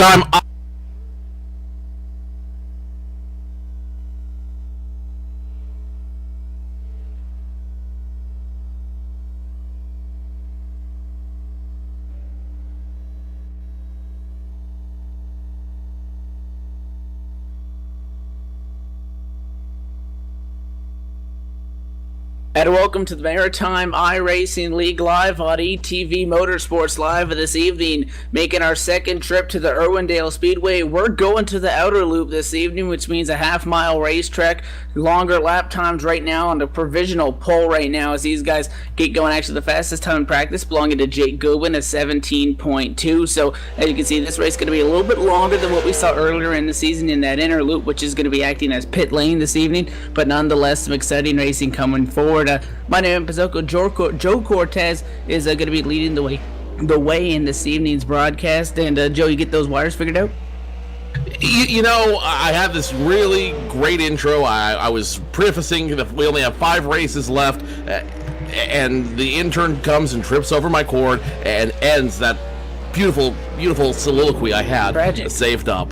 Maritime. And welcome to the Maritime iRacing League Live on ETV Motorsports Live this evening. Making our second trip to the Irwindale Speedway. We're going to the outer loop this evening, which means a half-mile racetrack. Longer lap times right now on the provisional pole right now as these guys get going. Actually, the fastest time in practice belonging to Jake Goodwin is 17.2. So, as you can see, this race is going to be a little bit longer than what we saw earlier in the season in that inner loop, which is going to be acting as pit lane this evening. But nonetheless, some exciting racing coming forward. My name is Pizzoco. Joe Cortez is going to be leading the way in this evening's broadcast. And Joe, you get those wires figured out? You know, I had this really great intro. I was prefacing that we only have 5 races left, and the intern comes and trips over my cord and ends that beautiful soliloquy I had saved up.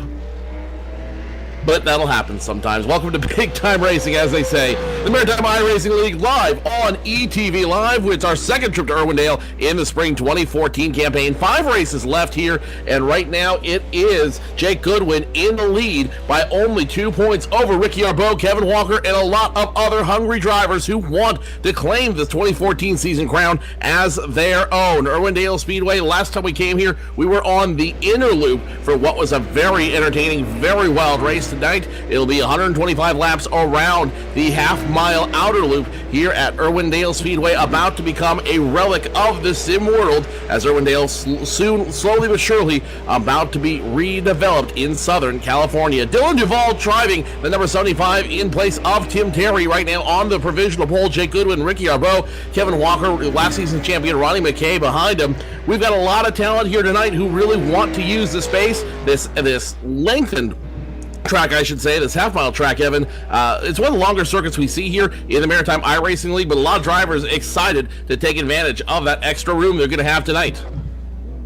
But that'll happen sometimes. Welcome to Big Time Racing, as they say. The Maritime iRacing League live on ETV Live. It's our second trip to Irwindale in the spring 2014 campaign. 5 races left here, and right now it is Jake Goodwin in the lead by only 2 points over Ricky Arbeau, Kevin Walker, and a lot of other hungry drivers who want to claim the 2014 season crown as their own. Irwindale Speedway, last time we came here, we were on the inner loop for what was a very entertaining, very wild race. Tonight, it'll be 125 laps around the half-mile outer loop here at Irwindale Speedway, about to become a relic of the sim world as Irwindale soon, slowly but surely, about to be redeveloped in Southern California. Dylan Duvall driving the number 75 in place of Tim Terry right now on the provisional pole. Jake Goodwin, Ricky Arbeau, Kevin Walker, last season's champion Ronnie McKay behind him. We've got a lot of talent here tonight who really want to use the space, this lengthened track, I should say, this half-mile track, Evan. It's one of the longer circuits we see here in the Maritime iRacing League, but a lot of drivers excited to take advantage of that extra room they're going to have tonight.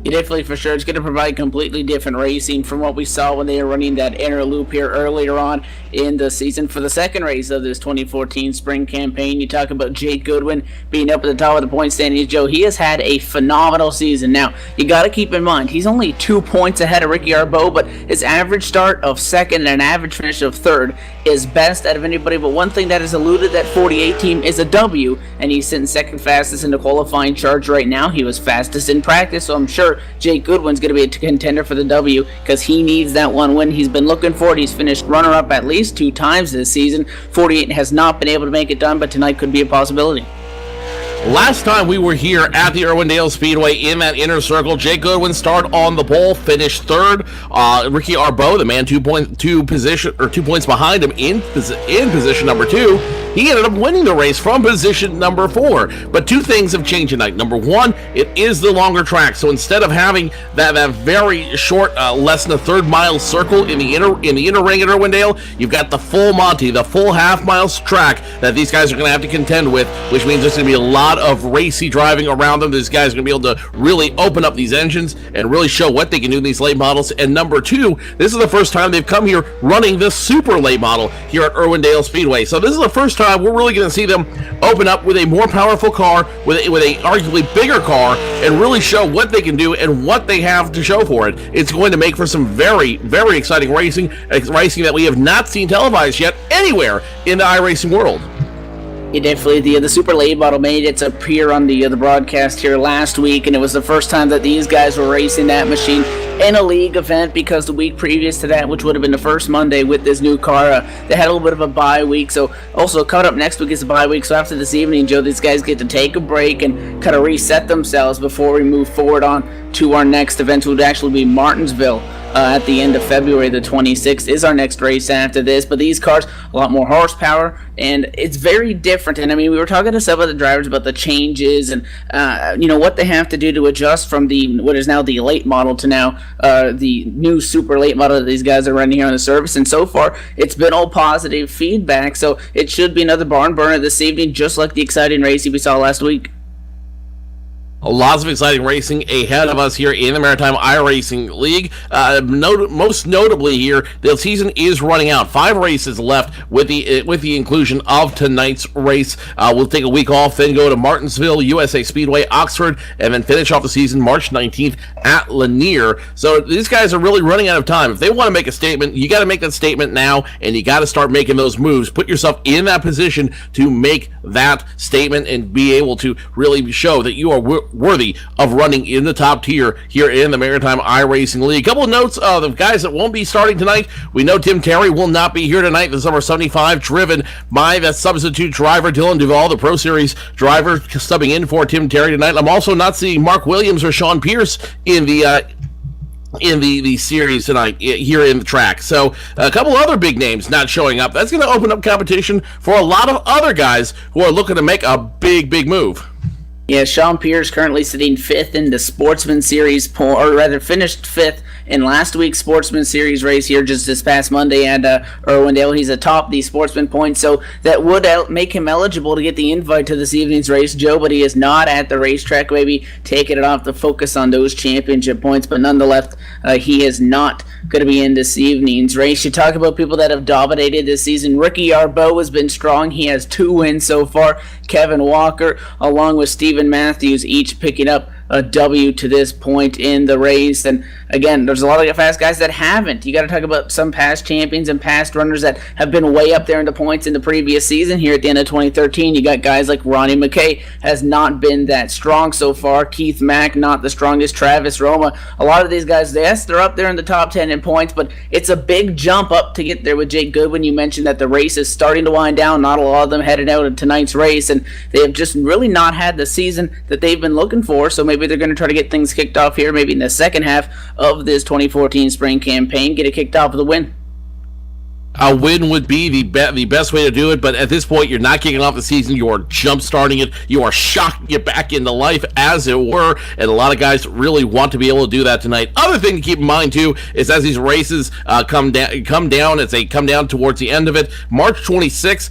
Yeah, definitely, for sure. It's going to provide completely different racing from what we saw when they were running that inner loop here earlier on in the season. For the second race of this 2014 spring campaign, you talk about Jake Goodwin being up at the top of the point standings. Joe, he has had a phenomenal season. Now, you got to keep in mind, he's only 2 points ahead of Ricky Arbeau, but his average start of second and an average finish of third is best out of anybody. But one thing that has eluded that 48 team is a W, and he's sitting second fastest in the qualifying charge right now. He was fastest in practice, so I'm sure Jake Goodwin's going to be a contender for the W because he needs that one win. He's been looking for it. He's finished runner-up at least 2 times this season. 48 has not been able to make it done, but tonight could be a possibility. Last time we were here at the Irwindale Speedway in that inner circle, Jake Goodwin started on the pole, finished third. Ricky Arbeau, the man 2 points behind him in position number 2, he ended up winning the race from position number 4. But 2 things have changed tonight. Number 1, it is the longer track. So instead of having that very short, less than a third mile circle in the inner ring at Irwindale, you've got the full Monty, the full half-mile track that these guys are going to have to contend with, which means there's going to be a lot of racy driving around them. These guys are going to be able to really open up these engines and really show what they can do in these late models. And number 2, this is the first time they've come here running the super late model here at Irwindale Speedway. So this is the first time we're really going to see them open up with a more powerful car, with a arguably bigger car, and really show what they can do and what they have to show for it. It's going to make for some very, very exciting racing that we have not seen televised yet anywhere in the iRacing world. Yeah, definitely. The super late model made its appear on the broadcast here last week, and it was the first time that these guys were racing that machine in a league event, because the week previous to that, which would have been the first Monday with this new car, they had a little bit of a bye week. So also coming up next week is a bye week. So after this evening, Joe, these guys get to take a break and kind of reset themselves before we move forward on to our next event, which would actually be Martinsville. At the end of February, the 26th is our next race after this. But these cars, a lot more horsepower, and it's very different. And I mean, we were talking to some of the drivers about the changes and what they have to do to adjust from what is now the late model to now the new super late model that these guys are running here on the service. And so far, it's been all positive feedback. So it should be another barn burner this evening, just like the exciting racing we saw last week. Lots of exciting racing ahead of us here in the Maritime iRacing League. Most notably here, the season is running out. 5 races left with the inclusion of tonight's race. We'll take a week off, then go to Martinsville, USA Speedway, Oxford, and then finish off the season March 19th at Lanier. So these guys are really running out of time. If they want to make a statement, you got to make that statement now, and you got to start making those moves. Put yourself in that position to make that statement and be able to really show that you are worthy of running in the top tier here in the Maritime iRacing League. Couple of notes of the guys that won't be starting tonight. We know Tim Terry will not be here tonight. The Summer 75 driven by that substitute driver Dylan Duvall, the Pro Series driver, subbing in for Tim Terry tonight. I'm also not seeing Mark Williams or Sean Pierce in the series tonight here in the track. So a couple other big names not showing up. That's going to open up competition for a lot of other guys who are looking to make a big move. Yeah, Sean Pierce currently sitting 5th in the Sportsman Series or rather finished 5th in last week's Sportsman Series race here just this past Monday at Irwindale. He's atop the Sportsman points, so that would make him eligible to get the invite to this evening's race, Joe, but he is not at the racetrack, maybe taking it off to focus on those championship points, but nonetheless, he is not going to be in this evening's race. You talk about people that have dominated this season. Ricky Arbeau has been strong. He has 2 wins so far. Kevin Walker, along with Stephen Matthews, each picking up a W to this point in the race. And again, there's a lot of fast guys that haven't. You got to talk about some past champions and past runners that have been way up there in the points in the previous season. Here at the end of 2013, you got guys like Ronnie McKay, has not been that strong so far. Keith Mack, not the strongest. Travis Roma, a lot of these guys, yes, they're up there in the top 10 in points, but it's a big jump up to get there with Jake Goodwin. You mentioned that the race is starting to wind down. Not a lot of them headed out of tonight's race, and they have just really not had the season that they've been looking for. So maybe they're going to try to get things kicked off here, maybe in the second half of this 2014 spring campaign, get it kicked off with a win. A win would be the best way to do it, but at this point, you're not kicking off the season. You are jump-starting it. You are shocking it back into life, as it were, and a lot of guys really want to be able to do that tonight. Other thing to keep in mind, too, is as these races come down, as they come down towards the end of it, March 26th,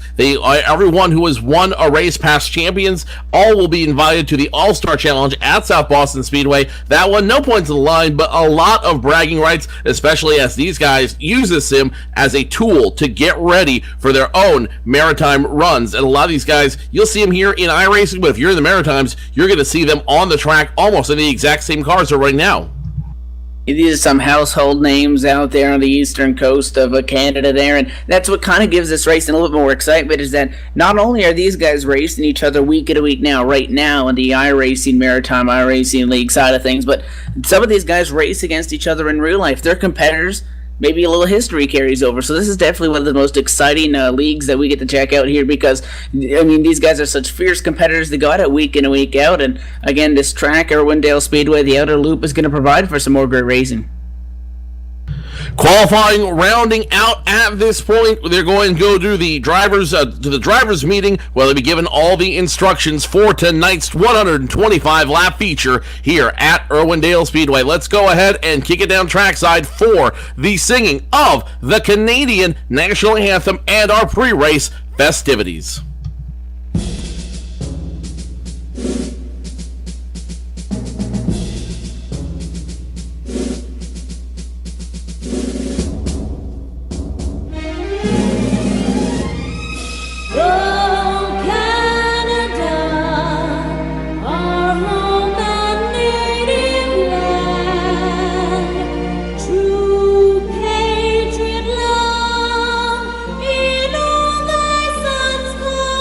everyone who has won a race, past champions, all will be invited to the All-Star Challenge at South Boston Speedway. That one, no points on the line, but a lot of bragging rights, especially as these guys use this sim as a tool to get ready for their own Maritime runs. And a lot of these guys, you'll see them here in iRacing, but if you're in the Maritimes, you're going to see them on the track almost in the exact same cars they're right now. These are some household names out there on the eastern coast of Canada there, and that's what kind of gives this race a little bit more excitement, is that not only are these guys racing each other week in a week right now in the iRacing, Maritime iRacing League side of things, but some of these guys race against each other in real life. They're competitors. Maybe a little history carries over. So this is definitely one of the most exciting leagues that we get to check out here, because, I mean, these guys are such fierce competitors. They go at it week in and week out. And again, this track, Irwindale Speedway, the outer loop, is going to provide for some more great racing. Qualifying rounding out at this point. They're going to go to the drivers meeting, where they'll be given all the instructions for tonight's 125 lap feature here at Irwindale Speedway. Let's go ahead and kick it down trackside for the singing of the Canadian National Anthem and our pre-race festivities. Patriot love in all thy sons call.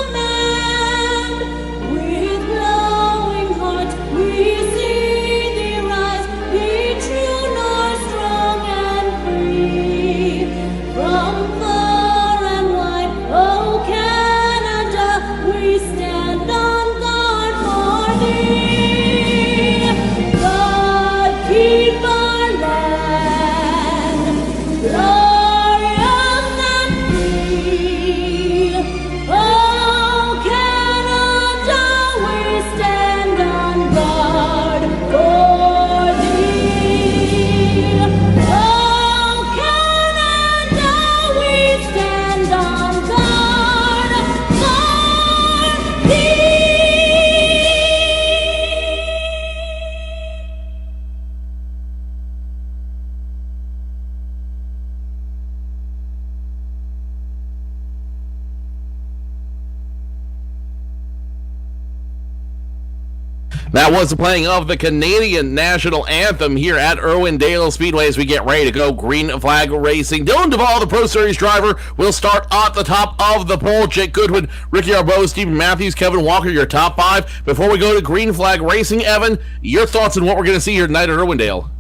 That was the playing of the Canadian National Anthem here at Irwindale Speedway as we get ready to go green flag racing. Dylan Duvall, the Pro Series driver, will start at the top of the pole. Jake Goodwin, Ricky Arbeau, Stephen Matthews, Kevin Walker, your top five. Before we go to green flag racing, Evan, your thoughts on what we're going to see here tonight at Irwindale?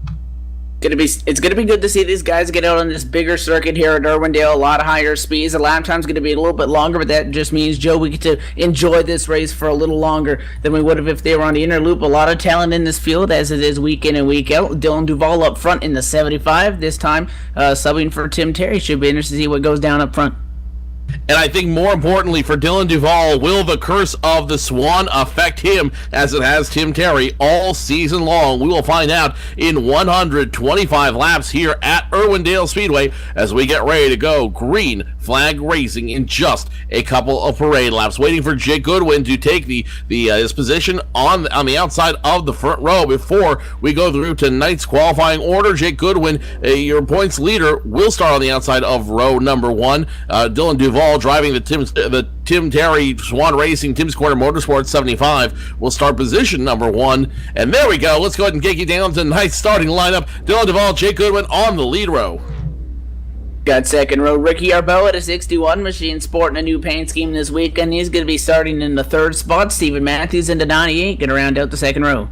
It's gonna be good to see these guys get out on this bigger circuit here at Irwindale. A lot of higher speeds. The lap time's gonna be a little bit longer, but that just means, Joe, we get to enjoy this race for a little longer than we would have if they were on the inner loop. A lot of talent in this field, as it is week in and week out. Dylan Duvall up front in the 75 this time, subbing for Tim Terry. Should be interesting to see what goes down up front. And I think more importantly for Dylan Duvall, will the curse of the Swan affect him as it has Tim Terry all season long? We will find out in 125 laps here at Irwindale Speedway as we get ready to go green flag racing in just a couple of parade laps. Waiting for Jake Goodwin to take his position on the outside of the front row before we go through tonight's qualifying order. Jake Goodwin, your points leader, will start on the outside of row number one. Dylan Duvall driving the Tim Terry Swan Racing Tim's Corner Motorsports 75 will start position number one. And there we go. Let's go ahead and get you down to tonight's starting lineup. Dylan Duvall, Jake Goodwin on the lead row. Got second row Ricky Arbeau at a 61 machine, sporting a new paint scheme this weekend. He's going to be starting in the third spot. Stephen Matthews into 98, going to round out the second row.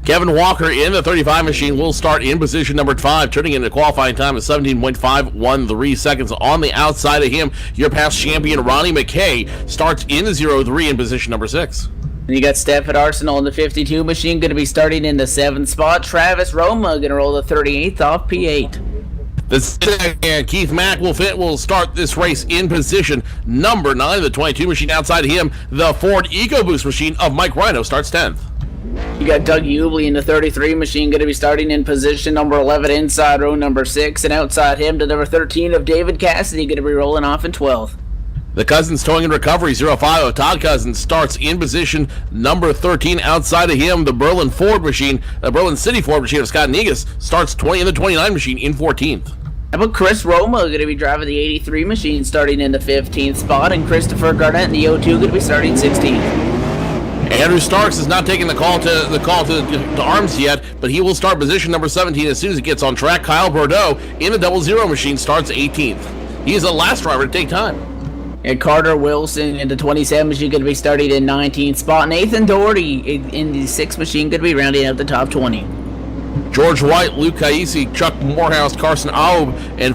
Kevin Walker in the 35 machine will start in position number 5, turning in a qualifying time of 17.513 seconds. On the outside of him, your past champion Ronnie McKay starts in the 03 in position number 6. And you got Steph at Arsenal in the 52 machine, going to be starting in the 7th spot. Travis Roma going to roll the 38th off P8. And Keith Mack will start this race in position number 9. The 22 machine outside of him, the Ford EcoBoost machine of Mike Rhino starts 10th. You got Doug Ubley in the 33 machine, going to be starting in position number 11 inside row number 6. And outside him, the number 13 of David Cassidy, going to be rolling off in 12th. The Cousins Towing and Recovery 05 of Todd Cousins starts in position number 13. Outside of him, the Berlin City Ford machine of Scott Negus starts 20 in the 29 machine in 14th. How about Chris Roma going to be driving the 83 machine starting in the 15th spot, and Christopher Garnett in the 02 going to be starting 16th. Andrew Starks is not taking the call to arms yet, but he will start position number 17 as soon as it gets on track. Kyle Bordeaux in the 00 machine starts 18th. He is the last driver to take time. And Carter Wilson in the 27 machine going to be starting in 19th spot. Nathan Doherty in the 6 machine going to be rounding out the top 20. George White, Luke Caisi, Chuck Morehouse, Carson Aub, and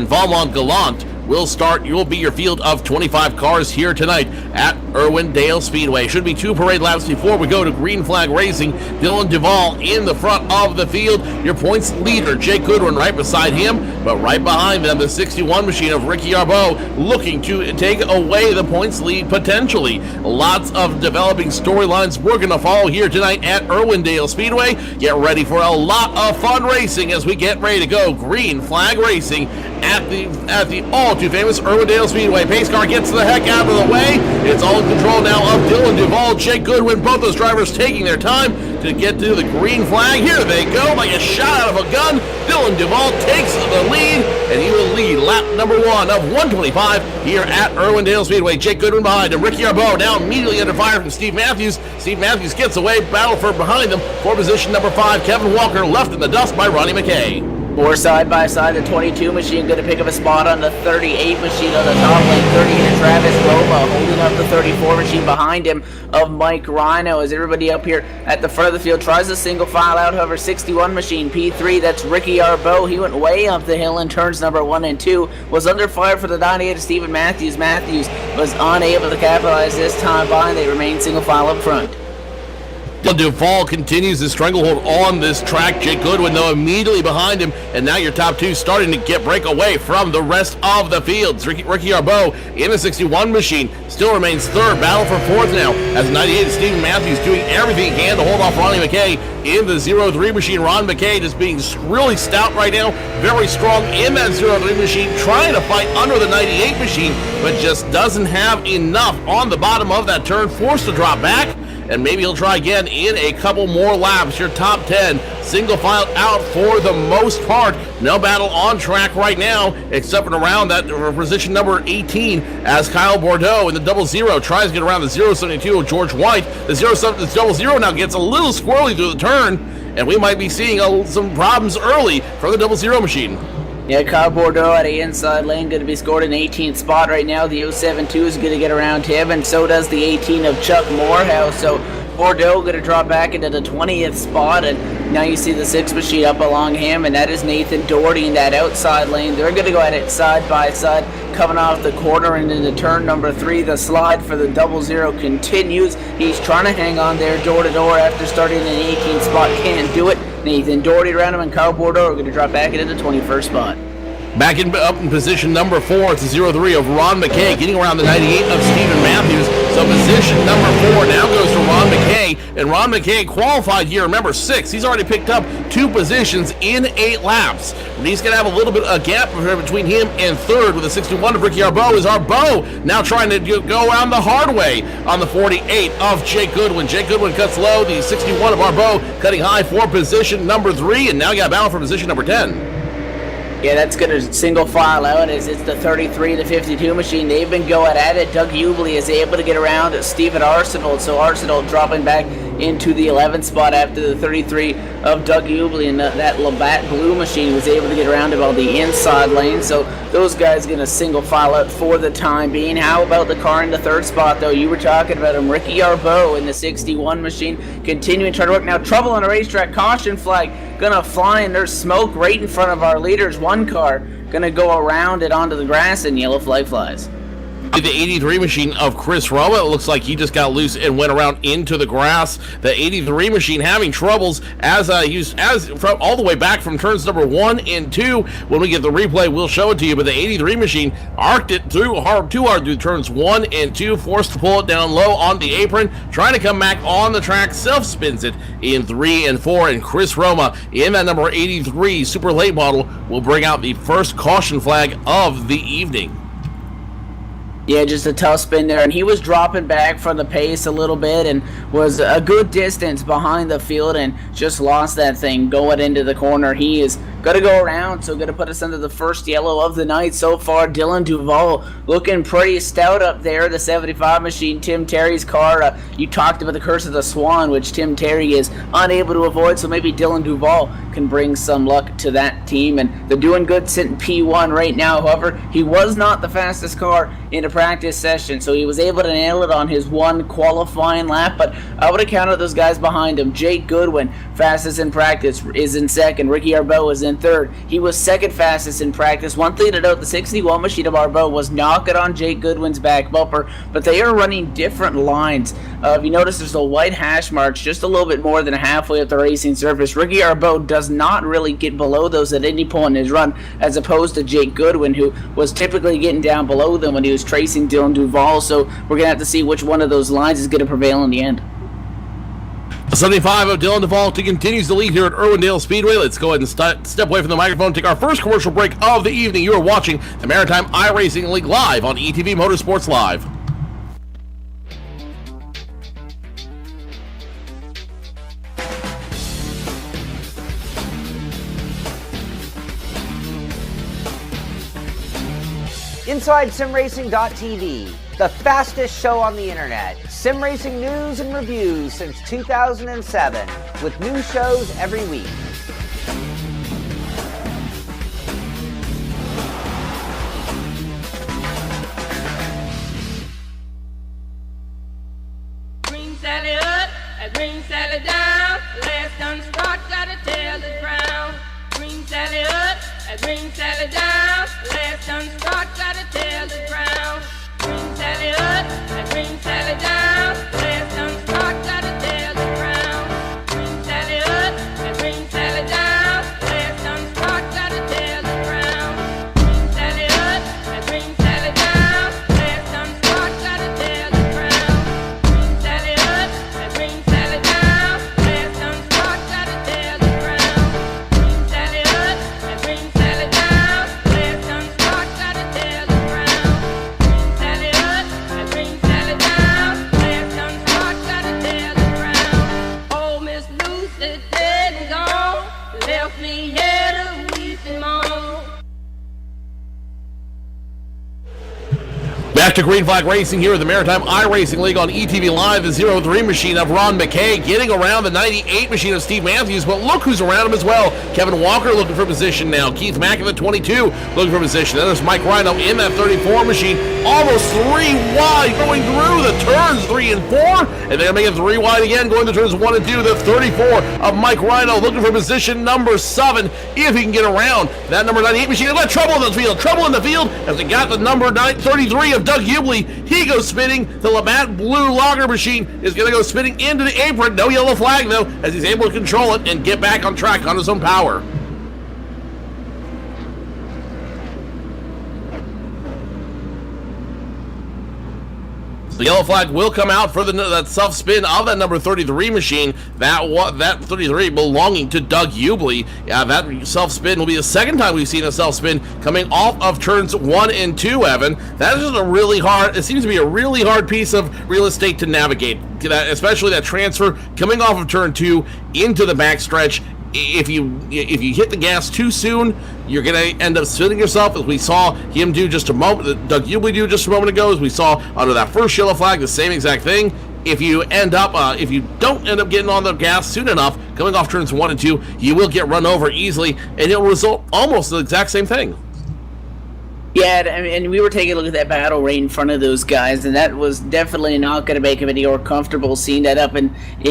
Valmont Gallant will start. You will be your field of 25 cars here tonight at Irwindale Speedway. Should be 2 parade laps before we go to green flag racing. Dylan Duvall in the front of the field. Your points leader, Jake Goodwin, right beside him, but right behind them, the 61 machine of Ricky Arbeau, looking to take away the points lead potentially. Lots of developing storylines we're going to follow here tonight at Irwindale Speedway. Get ready for a lot of fun racing as we get ready to go green flag racing at the all too famous Irwindale Speedway. Pace car gets the heck out of the way. It's all in control now of Dylan Duvall, Jake Goodwin, both those drivers taking their time to get to the green flag. Here they go, like a shot out of a gun. Dylan Duvall takes the lead, and he will lead lap number 1 of 125 here at Irwindale Speedway. Jake Goodwin behind him. Ricky Arbeau now immediately under fire from Steve Matthews. Steve Matthews gets away, battle for behind them for position number 5. Kevin Walker left in the dust by Ronnie McKay. 4 side by side, the 22 machine going to pick up a spot on the 38 machine on the top lane. 38 Travis Roma holding up the 34 machine behind him of Mike Rhino as everybody up here at the front of the field tries to single file out. However, 61 machine P3, that's Ricky Arbeau. He went way up the hill in turns number 1 and 2. Was under fire for the 98 of Stephen Matthews. Matthews was unable to capitalize this time by, and they remain single file up front. Duvall continues his stranglehold on this track. Jake Goodwin, though, immediately behind him, and now your top 2 starting to break away from the rest of the fields. Ricky Arbeau in the 61 machine still remains 3rd. Battle for 4th now as 98 Stephen Matthews doing everything he can to hold off Ronnie McKay in the 03 machine. Ron McKay just being really stout right now, very strong in that 03 machine, trying to fight under the 98 machine, but just doesn't have enough on the bottom of that turn, forced to drop back. and maybe he'll try again in a couple more laps. Your top 10 single file out for the most part. No battle on track right now, except for around that position number 18 as Kyle Bordeaux in the 00 tries to get around the 072 of George White. The 00 now gets a little squirrely through the turn, and we might be seeing some problems early for the 00 machine. Yeah, Kyle Bordeaux at the inside lane, going to be scored in 18th spot right now. The 072 is going to get around him, and so does the 18 of Chuck Morehouse. So Bordeaux going to drop back into the 20th spot, and now you see the 6 machine up along him, and that is Nathan Doherty in that outside lane. They're going to go at it side by side, coming off the corner and into turn number 3. The slide for the 00 continues. He's trying to hang on there door to door after starting in the 18th spot. Can't do it. Nathan Doherty around him, and Kyle Bordeaux are going to drop back into the 21st spot. Back up in position number 4, it's the 03 of Ron McKay, getting around the 98 of Stephen Matthews. So position number 4 now goes to Ron McKay, and Ron McKay qualified here, remember 6. He's already picked up 2 positions in 8 laps. And he's going to have a little bit of a gap between him and 3rd with the 61 of Ricky Arbeau. Is Arbeau now trying to go around the hard way on the 48 of Jake Goodwin. Jake Goodwin cuts low, the 61 of Arbeau cutting high for position number 3, and now you got a battle for position number 10. Yeah, that's going to single file out as it's the 33, the 52 machine. They've been going at it. Doug Ubley is able to get around Stephen Arsenal. So Arsenal dropping back into the 11th spot after the 33 of Doug Ubley, and that Labatt Blue machine was able to get around him on the inside lane. So those guys going to single file out for the time being. How about the car in the 3rd spot, though? You were talking about him. Ricky Arbeau in the 61 machine continuing to try to work. Now trouble on the racetrack. Caution flag gonna fly, and there's smoke right in front of our leaders. One car gonna go around it onto the grass, and yellow flag flies. The 83 machine of Chris Roma, it looks like he just got loose and went around into the grass. The 83 machine having troubles as from all the way back from turns number 1 and 2. When we get the replay, we'll show it to you. But the 83 machine arced it too hard through turns 1 and 2, forced to pull it down low on the apron, trying to come back on the track, self-spins it in 3 and 4. And Chris Roma in that number 83 super late model will bring out the first caution flag of the evening. Yeah, just a tough spin there, and he was dropping back from the pace a little bit and was a good distance behind the field and just lost that thing going into the corner. He is going to go around, so going to put us under the first yellow of the night so far. Dylan Duvall looking pretty stout up there. The 75 machine, Tim Terry's car. You talked about the curse of the Swan, which Tim Terry is unable to avoid, so maybe Dylan Duvall can bring some luck to that team, and they're doing good sitting P1 right now. However, he was not the fastest car in a practice session, so he was able to nail it on his one qualifying lap, but I would have counted those guys behind him. Jake Goodwin, fastest in practice, is in 2nd. Ricky Arbeau is in 3rd. He was 2nd fastest in practice. One thing to note, the 61 machine of Arbeau was knocking on Jake Goodwin's back bumper, but they are running different lines. If you notice, there's a white hash marks just a little bit more than halfway up the racing surface. Ricky Arbeau does not really get below those at any point in his run, as opposed to Jake Goodwin, who was typically getting down below them when he was tracing Dylan Duvall. So we're going to have to see which one of those lines is going to prevail in the end. 75 of Dylan Duvall continues to lead here at Irwindale Speedway. Let's go ahead and step away from the microphone, take our first commercial break of the evening. You are watching the Maritime iRacing League live on ETV Motorsports Live. Inside SimRacing.tv, the fastest show on the internet. Sim racing news and reviews since 2007, with new shows every week. Green Sally up, a green Sally down. Last done start, gotta tell the ground. Green Sally up, a green Sally down. Last done start, gotta tell the ground. Green Sally up, a green Sally down. Last done start, gotta tell the ground. Green Sally up, a green Sally down. Last done start, gotta tell the ground. Green Sally up, a green Sally down. Last done start, gotta tell the ground. Green Sally up, a green Sally down. Last done start, gotta tell the ground. Green Sally up, a green Sally down. Last done start, gotta tell the ground. Back to Green Flag Racing here at the Maritime iRacing League on ETV Live. The 03 machine of Ron McKay getting around the 98 machine of Steve Matthews, but look who's around him as well. Kevin Walker looking for position now. Keith Mack in the 22 looking for position. Then there's Mike Rhino in that 34 machine, almost 3 wide going through the turns 3 and 4, and they're making 3 wide again going to turns 1 and 2. The 34 of Mike Rhino looking for position number 7 if he can get around that number 98 machine. They've got trouble in the field, as they got the number 33 of Doug Hubhley. He goes spinning. The Labatt Blue Lager machine is going to go spinning into the apron. No yellow flag, though, as he's able to control it and get back on track on his own power. The yellow flag will come out for that self-spin of that number 33 machine. That 33 belonging to Doug Hubhley. Yeah, that self-spin will be the second time we've seen a self-spin coming off of turns 1 and 2, Evan. That is just it seems to be a really hard piece of real estate to navigate, especially that transfer coming off of turn 2 into the backstretch. If you hit the gas too soon, you're going to end up spinning yourself, as we saw him do just a moment, Doug Hubhley do just a moment ago, as we saw under that first yellow flag, the same exact thing. If you don't end up getting on the gas soon enough, coming off turns 1 and 2, you will get run over easily, and it'll result almost the exact same thing. Yeah, and we were taking a look at that battle right in front of those guys, and that was definitely not going to make him any more comfortable seeing that up in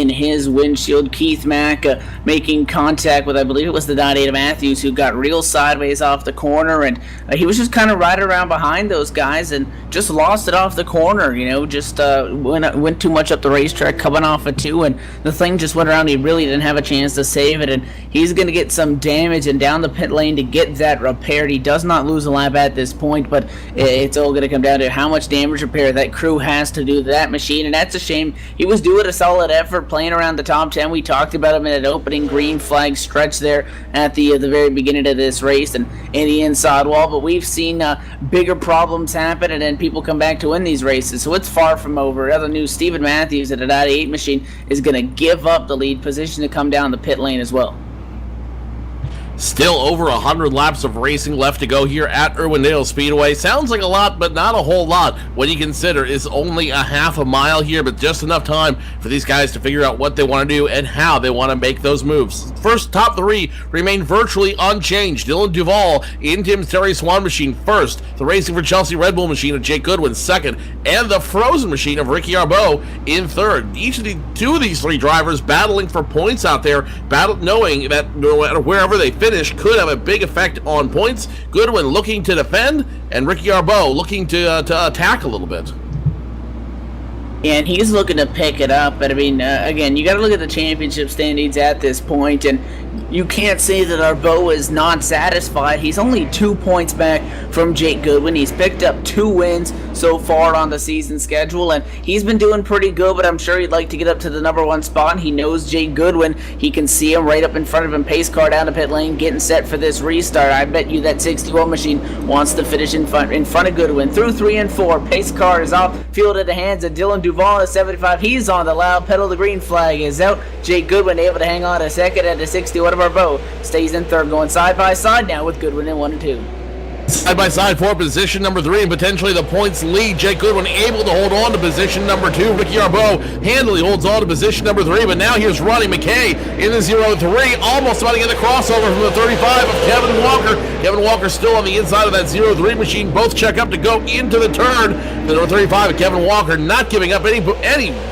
his windshield. Keith Mack making contact with, I believe it was the 98 Matthews, who got real sideways off the corner, and he was just kind of right around behind those guys and just lost it off the corner, just went too much up the racetrack coming off of 2, and the thing just went around. He really didn't have a chance to save it, and he's going to get some damage and down the pit lane to get that repaired. He does not lose a lap at this point, but it's all going to come down to how much damage repair that crew has to do to that machine, and that's a shame. He was doing a solid effort playing around the top 10. We talked about him in that opening green flag stretch there at the very beginning of this race and in the inside wall, but we've seen bigger problems happen, and then people come back to win these races, so it's far from over. Other news, Steven Matthews at a 98 machine is going to give up the lead position to come down the pit lane as well. Still over 100 laps of racing left to go here at Irwindale Speedway. Sounds like a lot, but not a whole lot when you consider it's only a half a mile here, but just enough time for these guys to figure out what they want to do and how they want to make those moves. First, top 3 remain virtually unchanged. Dylan Duvall in Tim's Terry Swan machine first, the Racing for Chelsea Red Bull machine of Jake Goodwin second, and the Frozen machine of Ricky Arbeau in third. Each of two of these 3 drivers battling for points out there, knowing that no matter wherever they finish could have a big effect on points. Goodwin looking to defend, and Ricky Arbeau looking to attack a little bit. And he's looking to pick it up, but again, you got to look at the championship standings at this point, and you can't say that Arbeau is not satisfied. He's only 2 points back from Jake Goodwin. He's picked up 2 wins so far on the season schedule, and he's been doing pretty good, but I'm sure he'd like to get up to the number 1 spot. He knows Jake Goodwin. He can see him right up in front of him, pace car down the pit lane, getting set for this restart. I bet you that 61 machine wants to finish in front of Goodwin. Through 3 and 4, pace car is off, field at the hands of Dylan Duvall at 75. He's on the loud pedal. The green flag is out. Jake Goodwin able to hang on a second at the 61 of Arbeau. Stays in third, going side by side now with Goodwin in 1 and 2. Side by side for position number 3 and potentially the points lead. Jake Goodwin able to hold on to position number 2. Ricky Arbeau handily holds on to position number 3, but now here's Ronnie McKay in the 03, almost about to get the crossover from the 35 of Kevin Walker. Kevin Walker still on the inside of that 03 machine. Both check up to go into the turn. The number 35 of Kevin Walker not giving up any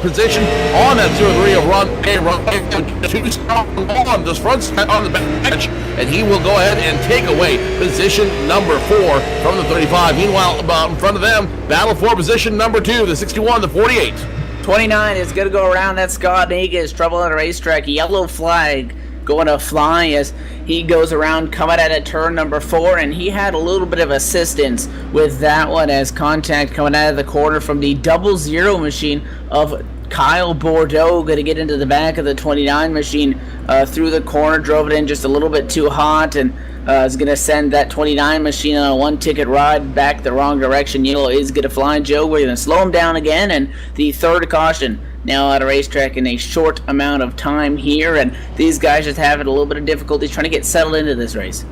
position on that 03 of Ron McKay. 2 strong on this front on the back, and he will go ahead and take away position number 4 from the 35. Meanwhile, in front of them, battle for position number 2, the 61, the 48. 29 is going to go around. That's Scott Negas. Trouble on the racetrack. Yellow flag going to fly as he goes around coming at a turn number 4, and he had a little bit of assistance with that one as contact coming out of the corner from the 00 machine of Kyle Bordeaux. Going to get into the back of the 29 machine through the corner, drove it in just a little bit too hot, and is going to send that 29 machine on a 1-ticket ride back the wrong direction. Yellow is going to fly, Joe. We're going to slow him down again, and the third caution now at a racetrack in a short amount of time here, and these guys just having a little bit of difficulty trying to get settled into this race.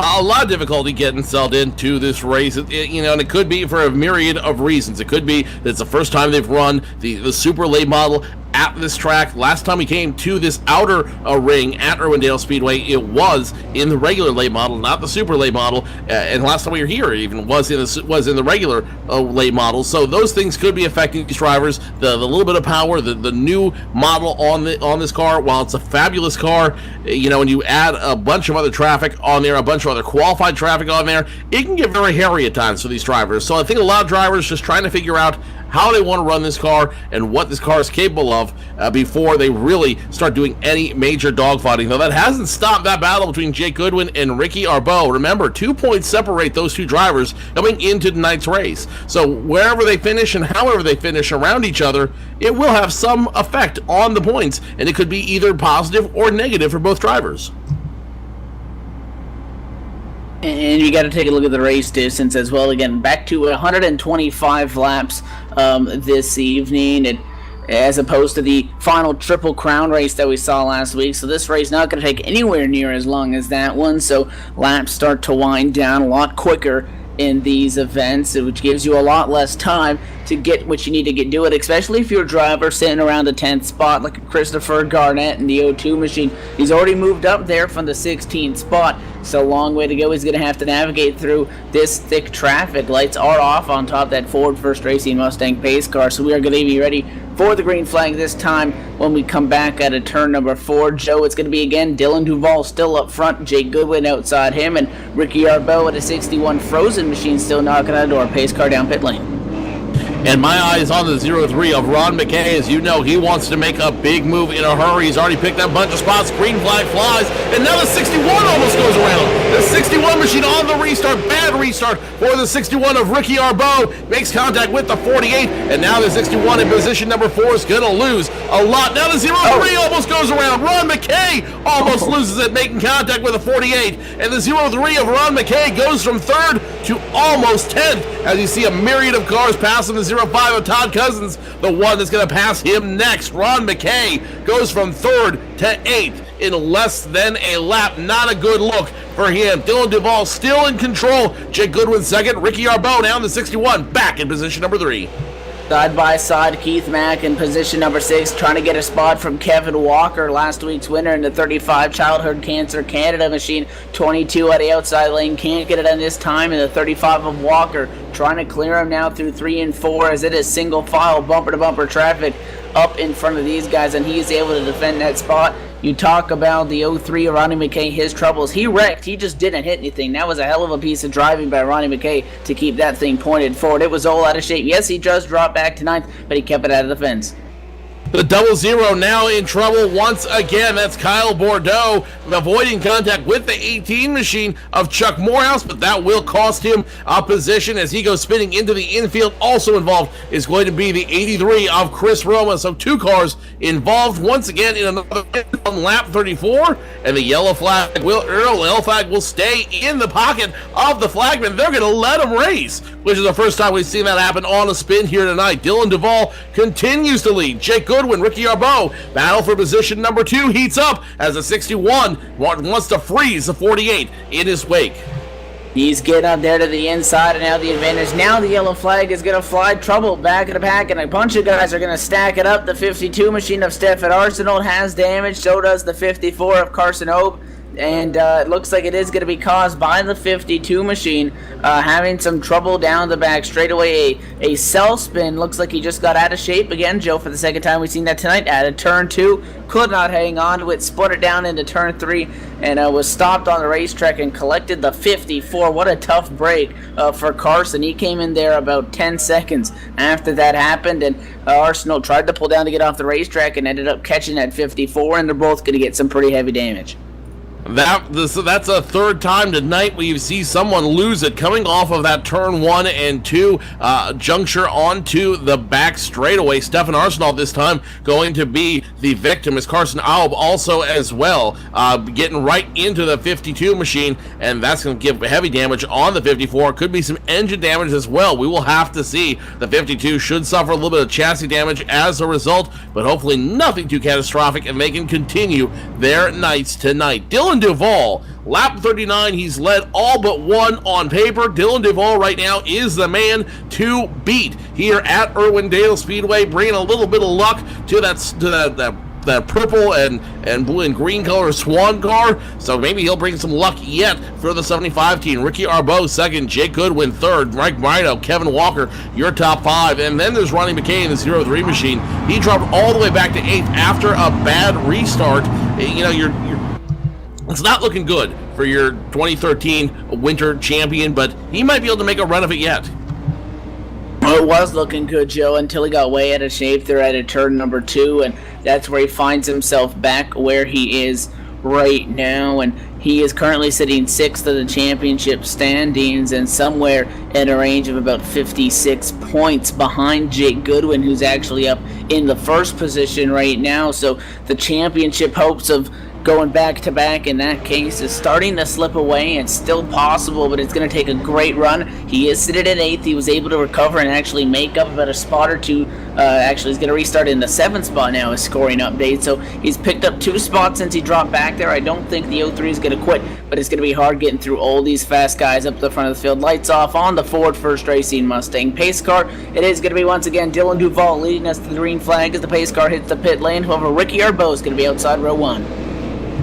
a lot of difficulty getting settled into this race, and it could be for a myriad of reasons. It could be that it's the first time they've run the super late model at this track. Last time we came to this outer ring at Irwindale Speedway, it was in the regular late model, not the super late model. And last time we were here, it even was in the regular late model. So those things could be affecting these drivers. The little bit of power, the new model on this car, while it's a fabulous car, when you add a bunch of other traffic on there, a bunch of other qualified traffic on there, it can get very hairy at times for these drivers. So I think a lot of drivers just trying to figure out how they want to run this car and what this car is capable of before they really start doing any major dogfighting. Though that hasn't stopped that battle between Jake Goodwin and Ricky Arbeau. Remember, 2 points separate those two drivers coming into tonight's race. So wherever they finish and however they finish around each other, it will have some effect on the points, and it could be either positive or negative for both drivers. And you got to take a look at the race distance as well. Again, back to 125 laps this evening, and as opposed to the final Triple Crown race that we saw last week. So this race not going to take anywhere near as long as that one. So laps start to wind down a lot quicker in these events, which gives you a lot less time to get what you need to get do it, especially if you're a driver sitting around the 10th spot like Christopher Garnett in the O2 machine. He's already moved up there from the 16th spot, so a long way to go. He's going to have to navigate through this thick traffic. Lights are off on top of that Ford First Racing Mustang pace car, so we are going to be ready for the green flag this time when we come back at a turn number 4. Joe, it's going to be again Dylan Duvall still up front, Jake Goodwin outside him, and Ricky Arbeau at a 61 Frozen machine still knocking on the door. Pace car down pit lane. And my eye is on the 03 of Ron McKay. As you know, he wants to make a big move in a hurry. He's already picked up a bunch of spots. Green flag flies. And now the 61 almost goes around. The 61 machine on the restart. Bad restart for the 61 of Ricky Arbeau. Makes contact with the 48. And now the 61 in position number 4 is going to lose a lot. Now the 03 almost goes around. Ron McKay almost loses it, making contact with the 48. And the 03 of Ron McKay goes from 3rd to almost 10th. As you see a myriad of cars passing the 05 of Todd Cousins, the one that's going to pass him next. Ron McKay goes from 3rd to 8th in less than a lap. Not a good look for him. Dylan Duvall still in control. Jake Goodwin 2nd. Ricky Arbeau now in the 61, back in position number 3. Side by side, Keith Mack in position number 6, trying to get a spot from Kevin Walker, last week's winner in the 35 Childhood Cancer Canada machine. 22 at the outside lane, can't get it on this time, in the 35 of Walker, trying to clear him now through 3 and 4 as it is single file bumper to bumper traffic up in front of these guys, and he is able to defend that spot. You talk about the 03 of Ronnie McKay, his troubles. He wrecked. He just didn't hit anything. That was a hell of a piece of driving by Ronnie McKay to keep that thing pointed forward. It was all out of shape. Yes, he just dropped back to 9th, but he kept it out of the fence. The 00 now in trouble once again. That's Kyle Bordeaux avoiding contact with the 18 machine of Chuck Morehouse, but that will cost him a position as he goes spinning into the infield. Also involved is going to be the 83 of Chris Roma. So 2 cars involved once again in another on lap 34, and the yellow flag will stay in the pocket of the flagman. They're going to let him race, which is the first time we've seen that happen on a spin here tonight. Dylan Duvall continues to lead. Jake Goodwin, Ricky Arbeau, battle for position number 2 heats up as the 61 wants to freeze the 48 in his wake. He's getting up there to the inside, and now the advantage. Now the yellow flag is going to fly. Trouble back in the pack, and a bunch of guys are going to stack it up. The 52 machine of Stefan Arsenault has damage. So does the 54 of Carson Obe. And it looks like it is going to be caused by the 52 machine having some trouble down the back straightaway. A cell spin. Looks like he just got out of shape again, Joe, for the second time we've seen that tonight. At turn 2, could not hang on to it, split it down into turn 3, and was stopped on the racetrack and collected the 54. What a tough break for Carson. He came in there about 10 seconds after that happened, and Arsenault tried to pull down to get off the racetrack and ended up catching that 54, and they're both going to get some pretty heavy damage. That's a 3rd time tonight where you see someone lose it coming off of that turn 1 and 2 juncture onto the back straightaway. Stefan Arsenault this time going to be the victim, as Carson Aub also as well, getting right into the 52 machine, and that's going to give heavy damage on the 54. Could be some engine damage as well. We will have to see. The 52 should suffer a little bit of chassis damage as a result, but hopefully nothing too catastrophic, and they can continue their nights tonight. Dylan Duvall Lap 39, he's led all but one on paper. Dylan Duvall right now is the man to beat here at Irwindale Speedway, bringing a little bit of luck to that purple and blue and green color Swan car, so maybe he'll bring some luck yet for the 75 team. Ricky Arbeau second, Jake Goodwin third, Mike Rhino, Kevin Walker, your top five, and then there's Ronnie McKay in the 03 machine. He dropped all the way back to 8th after a bad restart. You know, it's not looking good for your 2013 winter champion, but he might be able to make a run of it yet. It was looking good, Joe, until he got way out of shape there at turn number 2, and that's where he finds himself back where he is right now, and he is currently sitting 6th of the championship standings and somewhere in a range of about 56 points behind Jake Goodwin, who's actually up in the first position right now. So the championship hopes of going back-to-back in that case is starting to slip away. It's still possible, but it's going to take a great run. He is sitting at 8th. He was able to recover and actually make up about a spot or two. Actually, he's going to restart in the 7th spot now, his scoring update. So he's picked up 2 spots since he dropped back there. I don't think the 03 is going to quit, but it's going to be hard getting through all these fast guys up the front of the field. Lights off on the Ford First Racing Mustang pace car. It is going to be once again Dylan Duvall leading us to the green flag as the pace car hits the pit lane. However, Ricky Arbeau is going to be outside row 1.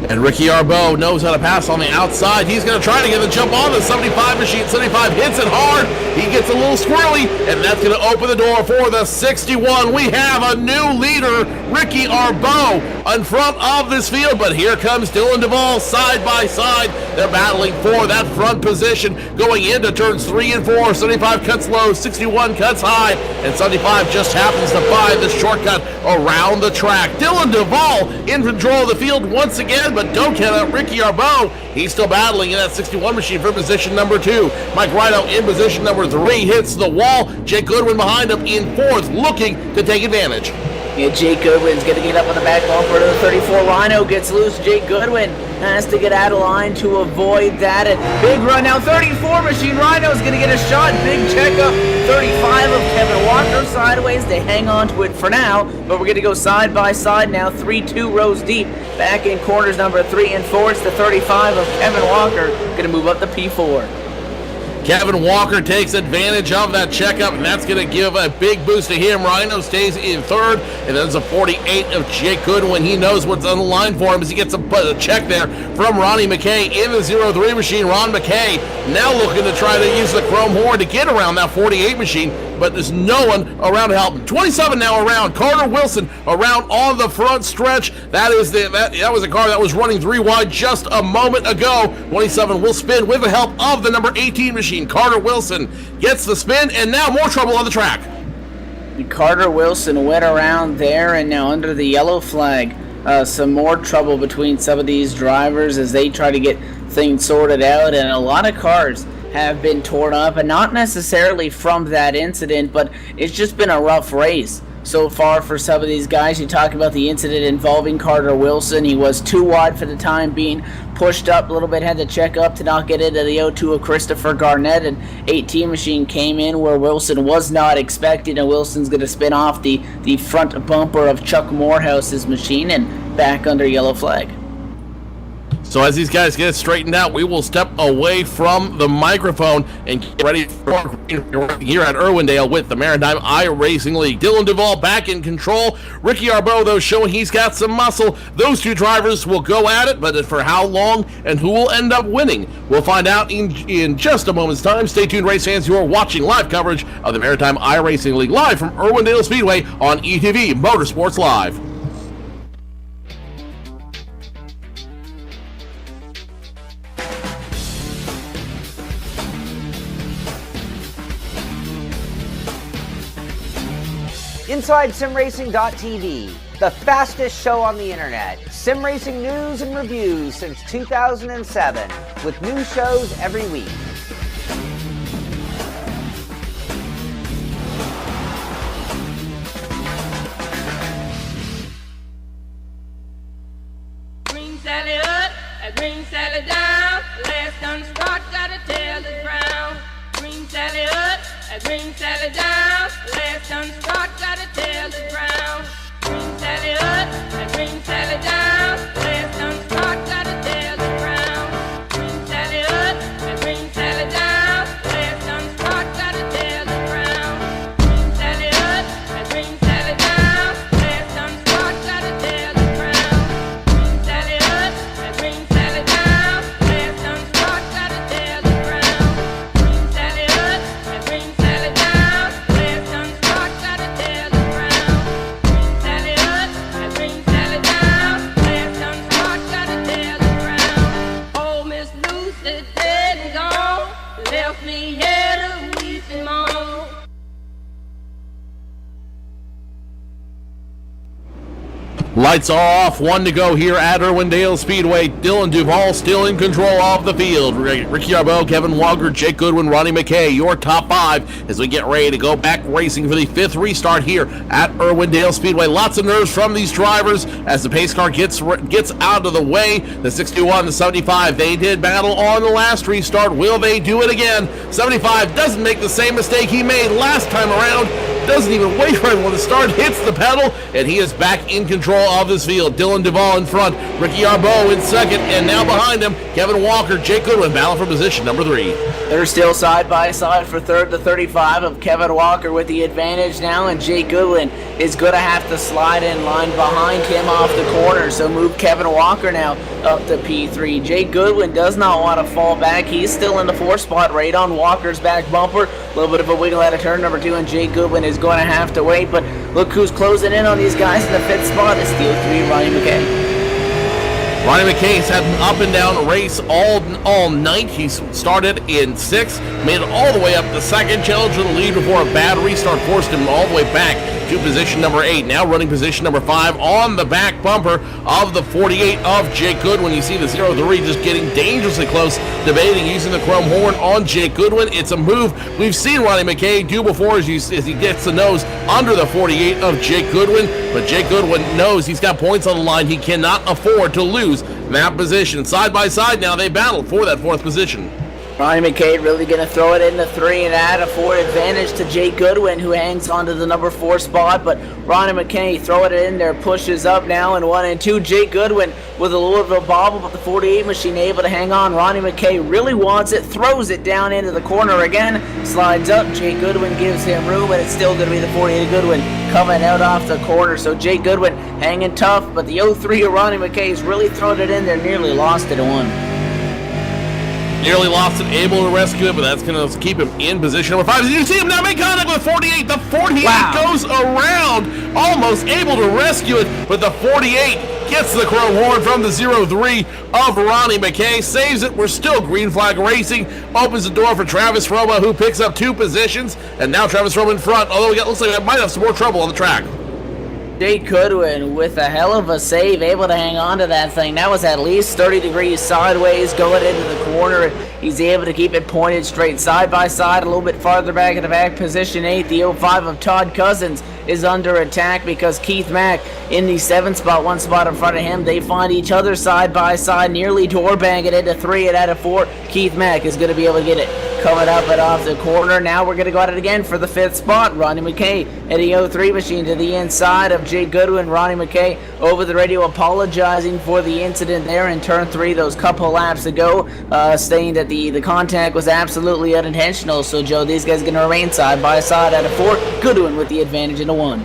And Ricky Arbeau knows how to pass on the outside. He's going to try to get the jump on the 75 machine. 75 hits it hard. He gets a little squirrely, and that's going to open the door for the 61. We have a new leader, Ricky Arbeau, in front of this field. But here comes Dylan Duvall side by side. They're battling for that front position going into turns 3 and 4. 75 cuts low, 61 cuts high, and 75 just happens to find the shortcut around the track. Dylan Duvall in control of the field once again, but don't count out Ricky Arbeau. He's still battling in that 61 machine for position number 2. Mike Rhino in position number 3 hits the wall. Jake Goodwin behind him in 4th, looking to take advantage. Yeah, Jake Goodwin's going to get up on the back bumper to the 34. Rhino gets loose. Jake Goodwin has to get out of line to avoid that. And big run now. 34 machine. Rhino's going to get a shot. Big checkup. 35 of Kevin Walker sideways. They hang on to it for now, but we're going to go side by side now. 3-2 rows deep. Back in corners number 3 and 4. It's the 35 of Kevin Walker. Going to move up the P4. Kevin Walker takes advantage of that checkup, and that's going to give a big boost to him. Rhino stays in 3rd, and there's a 48 of Jake Goodwin. He knows what's on the line for him as he gets a check there from Ronnie McKay in the 03 machine. Ron McKay now looking to try to use the chrome horn to get around that 48 machine, but there's no one around to help him. 27 now around. Carter Wilson around on the front stretch. That was a car that was running 3 wide just a moment ago. 27 will spin with the help of the number 18 machine. Carter Wilson gets the spin, and now more trouble on the track. Carter Wilson went around there, and now under the yellow flag, some more trouble between some of these drivers as they try to get things sorted out, and a lot of cars have been torn up, and not necessarily from that incident, but it's just been a rough race so far for some of these guys. You talk about the incident involving Carter Wilson. He was too wide for the time being, pushed up a little bit, had to check up to not get into the O2 of Christopher Garnett, and 18 machine came in where Wilson was not expecting, and Wilson's going to spin off the front bumper of Chuck Morehouse's machine and back under yellow flag. So as these guys get straightened out, we will step away from the microphone and get ready for here at Irwindale with the Maritime iRacing League. Dylan Duvall back in control. Ricky Arbeau, though, showing he's got some muscle. Those two drivers will go at it, but for how long and who will end up winning, we'll find out in just a moment's time. Stay tuned, race fans. You are watching live coverage of the Maritime iRacing League live from Irwindale Speedway on ETV Motorsports Live. Inside SimRacing.tv, the fastest show on the internet. Sim racing news and reviews since 2007, with new shows every week. Green Sally up, green Sally down. Last done start, gotta tell the ground. Green Sally up, green Sally down. Last done start, gotta tell the ground. Green Sally up, green Sally down. Last done start, gotta tell the ground. me here to weep and mourn. Lights are off, 1 to go here at Irwindale Speedway. Dylan Duvall still in control of the field. Ricky Arbeau, Kevin Walker, Jake Goodwin, Ronnie McKay, your top 5 as we get ready to go back racing for the 5th restart here at Irwindale Speedway. Lots of nerves from these drivers as the pace car gets out of the way. The 61, the 75, they did battle on the last restart. Will they do it again? 75 doesn't make the same mistake he made last time around. Doesn't even wait for everyone to start, hits the pedal, and he is back in control of this field. Dylan Duvall in front, Ricky Arbeau in second, and now behind him, Kevin Walker, Jake Goodwin battle for position number 3. They're still side by side for third. The 35 of Kevin Walker with the advantage now, and Jake Goodwin is going to have to slide in line behind him off the corner, so move Kevin Walker now up to P3. Jake Goodwin does not want to fall back. He's still in the 4th spot right on Walker's back bumper. A little bit of a wiggle out of turn number 2, and Jake Goodwin is going to have to wait, but look who's closing in on these guys in the 5th spot. It's Steel 3, Ronnie McKay. Ronnie McKay's had an up and down race all night. He started in 6th, made it all the way up to 2nd, challenged for the lead before a bad restart forced him all the way back to position number 8. Now running position number 5 on the back bumper of the 48 of Jake Goodwin. You see the 0-3 just getting dangerously close, debating using the chrome horn on Jake Goodwin. It's a move we've seen Ronnie McKay do before as he gets the nose under the 48 of Jake Goodwin. But Jake Goodwin knows he's got points on the line. He cannot afford to lose that position. Side by side now, they battle for that 4th position. Ronnie McKay really going to throw it into 3 and add a 4 advantage to Jake Goodwin, who hangs on to the number 4 spot. But Ronnie McKay throwing it in there, pushes up now in 1 and 2. Jake Goodwin with a little bit of a bobble, but the 48 machine able to hang on. Ronnie McKay really wants it, throws it down into the corner again, slides up. Jake Goodwin gives him room, but it's still going to be the 48 Goodwin coming out off the corner. So Jake Goodwin hanging tough, but the 03 of Ronnie McKay's really thrown it in there, nearly lost it at 1. Nearly lost it, able to rescue it, but that's going to keep him in position number 5. As you see him now make contact with 48. The 48 goes around, almost able to rescue it, but the 48 gets the chrome horn from the 0-3 of Ronnie McKay, saves it. We're still green flag racing, opens the door for Travis Roma, who picks up 2 positions, and now Travis Roma in front, although it looks like it might have some more trouble on the track. Jake Goodwin with a hell of a save, able to hang on to that thing. That was at least 30 degrees sideways going into the corner. He's able to keep it pointed straight side by side, a little bit farther back in the back. Position 8, the 05 of Todd Cousins is under attack because Keith Mack in the 7th spot, 1 spot in front of him. They find each other side by side, nearly door banging into 3 and out of 4. Keith Mack is going to be able to get it coming up and off the corner. Now we're going to go at it again for the 5th spot. Ronnie McKay at the 03 machine to the inside of Jake Goodwin. Ronnie McKay over the radio apologizing for the incident there in turn 3, those couple laps ago, saying that the contact was absolutely unintentional. So Joe, these guys are going to remain side by side at a 4. Goodwin with the advantage in a 1.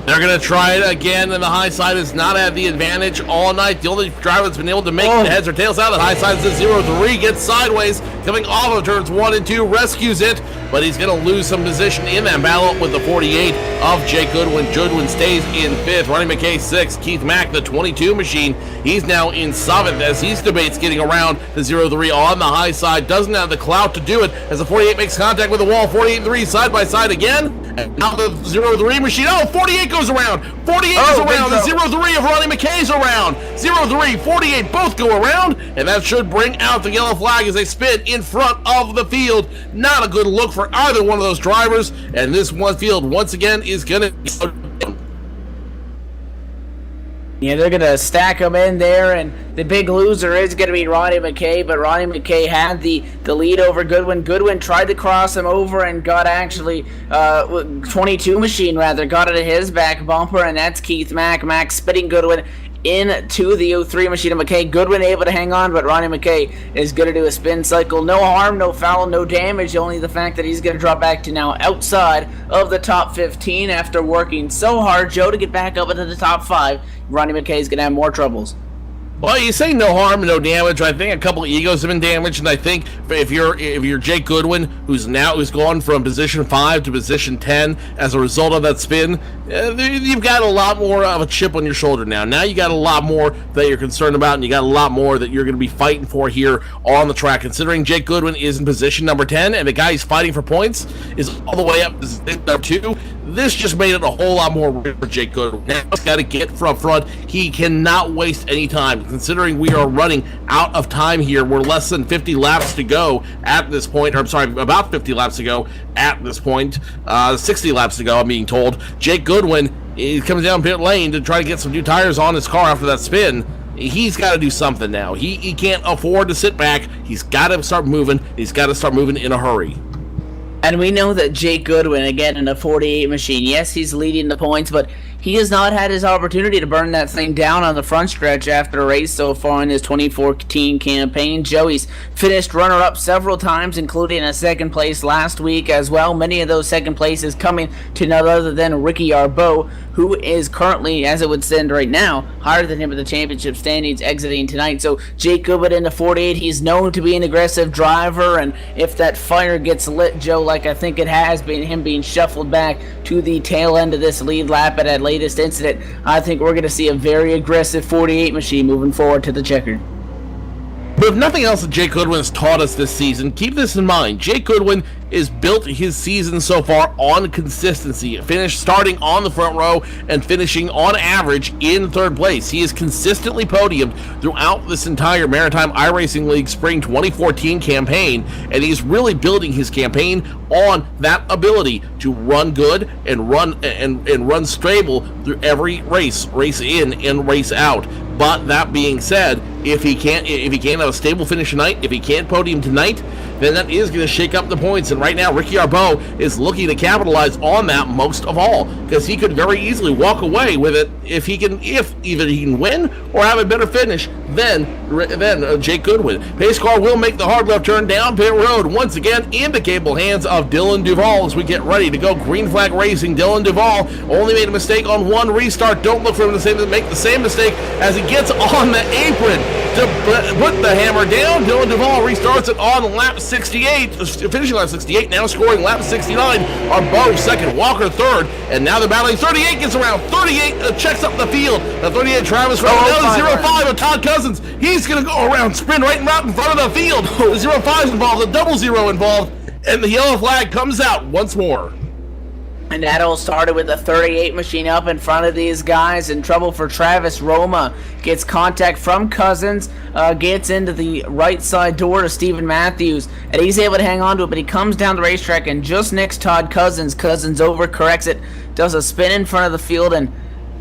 They're going to try it again, and the high side has not had the advantage all night. The only driver that's been able to make the heads or tails out of the high side is the 0-3, gets sideways, coming off of turns 1 and 2, rescues it, but he's going to lose some position in that battle with the 48 of Jake Goodwin. Goodwin stays in 5th, Ronnie McKay 6th, Keith Mack, the 22 machine, he's now in 7th as he debates getting around the 0-3 on the high side, doesn't have the clout to do it as the 48 makes contact with the wall. 48 and 3 side by side again, and now the 0-3 machine, 48 goes around, 48 is around, the 0-3 of Ronnie McKay's around, 0-3, 48 both go around, and that should bring out the yellow flag as they spin in front of the field. Not a good look for either one of those drivers, and this one field once again is going to... Yeah, they're going to stack them in there, and the big loser is going to be Ronnie McKay, but Ronnie McKay had the lead over Goodwin. Goodwin tried to cross him over and got actually, 22 machine rather, got it at his back bumper, and that's Keith Mack. Mack spitting Goodwin into the 03 machine of McKay. Goodwin able to hang on, but Ronnie McKay is going to do a spin cycle. No harm, no foul, no damage, only the fact that he's going to drop back to now outside of the top 15 after working so hard, Joe, to get back up into the top 5. Ronnie McKay is going to have more troubles. Well, you say no harm, no damage. I think a couple of egos have been damaged, and I think if you're Jake Goodwin, who's gone from position 5 to position 10 as a result of that spin, you've got a lot more of a chip on your shoulder now. Now you got a lot more that you're concerned about, and you got a lot more that you're going to be fighting for here on the track. Considering Jake Goodwin is in position number 10, and the guy he's fighting for points is all the way up to position number 2. This just made it a whole lot more for Jake Goodwin. Now he's got to get from front. He cannot waste any time. Considering we are running out of time here, we're less than 50 laps to go at this point. Or I'm sorry, about 50 laps to go at this point. 60 laps to go, I'm being told. Jake Goodwin, he comes down pit lane to try to get some new tires on his car after that spin. He's got to do something now. He can't afford to sit back. He's got to start moving. He's got to start moving in a hurry. And we know that Jake Goodwin, again, in a 48 machine, yes, he's leading the points, but he has not had his opportunity to burn that thing down on the front stretch after a race so far in his 2014 campaign. Joey's finished runner-up several times, including a second place last week as well. Many of those second places coming to none other than Ricky Arbeau, who is currently, as it would stand right now, higher than him in the championship standings exiting tonight. So Jake Goodwin in the 48, he's known to be an aggressive driver, and if that fire gets lit, Joe, like I think it has been, him being shuffled back to the tail end of this lead lap at that latest incident, I think we're going to see a very aggressive 48 machine moving forward to the checkered. But if nothing else that Jake Goodwin has taught us this season, keep this in mind. Jake Goodwin has built his season so far on consistency. Starting on the front row and finishing on average in third place. He has consistently podiumed throughout this entire Maritime iRacing League Spring 2014 campaign, and he's really building his campaign on that ability to run good and run stable through every race in and race out. But that being said, if he can't have a stable finish tonight, if he can't podium tonight, then that is going to shake up the points. And right now, Ricky Arbeau is looking to capitalize on that most of all, because he could very easily walk away with it if either he can win or have a better finish than Jake Goodwin. Pace car will make the hard left turn down pit road once again in the capable hands of Dylan Duvall as we get ready to go green flag racing. Dylan Duvall only made a mistake on one restart. Don't look for him to make the same mistake as he gets on the apron to put the hammer down. Dylan Duvall restarts it on lap 68, finishing lap 68, now scoring lap 69. Arbeau second, Walker third, and now they're battling. 38 gets around, 38 checks up the field. The 38 Travis Rowe, now the 05 of Todd Cousins. He's going to go around, sprint right in front of the field. The 05's involved, the 00 involved, and the yellow flag comes out once more. And that all started with the 38 machine up in front of these guys. In trouble for Travis Roma. Gets contact from Cousins. Gets into the right side door to Stephen Matthews. And he's able to hang on to it. But he comes down the racetrack and just nicks Todd Cousins. Cousins overcorrects it. Does a spin in front of the field. And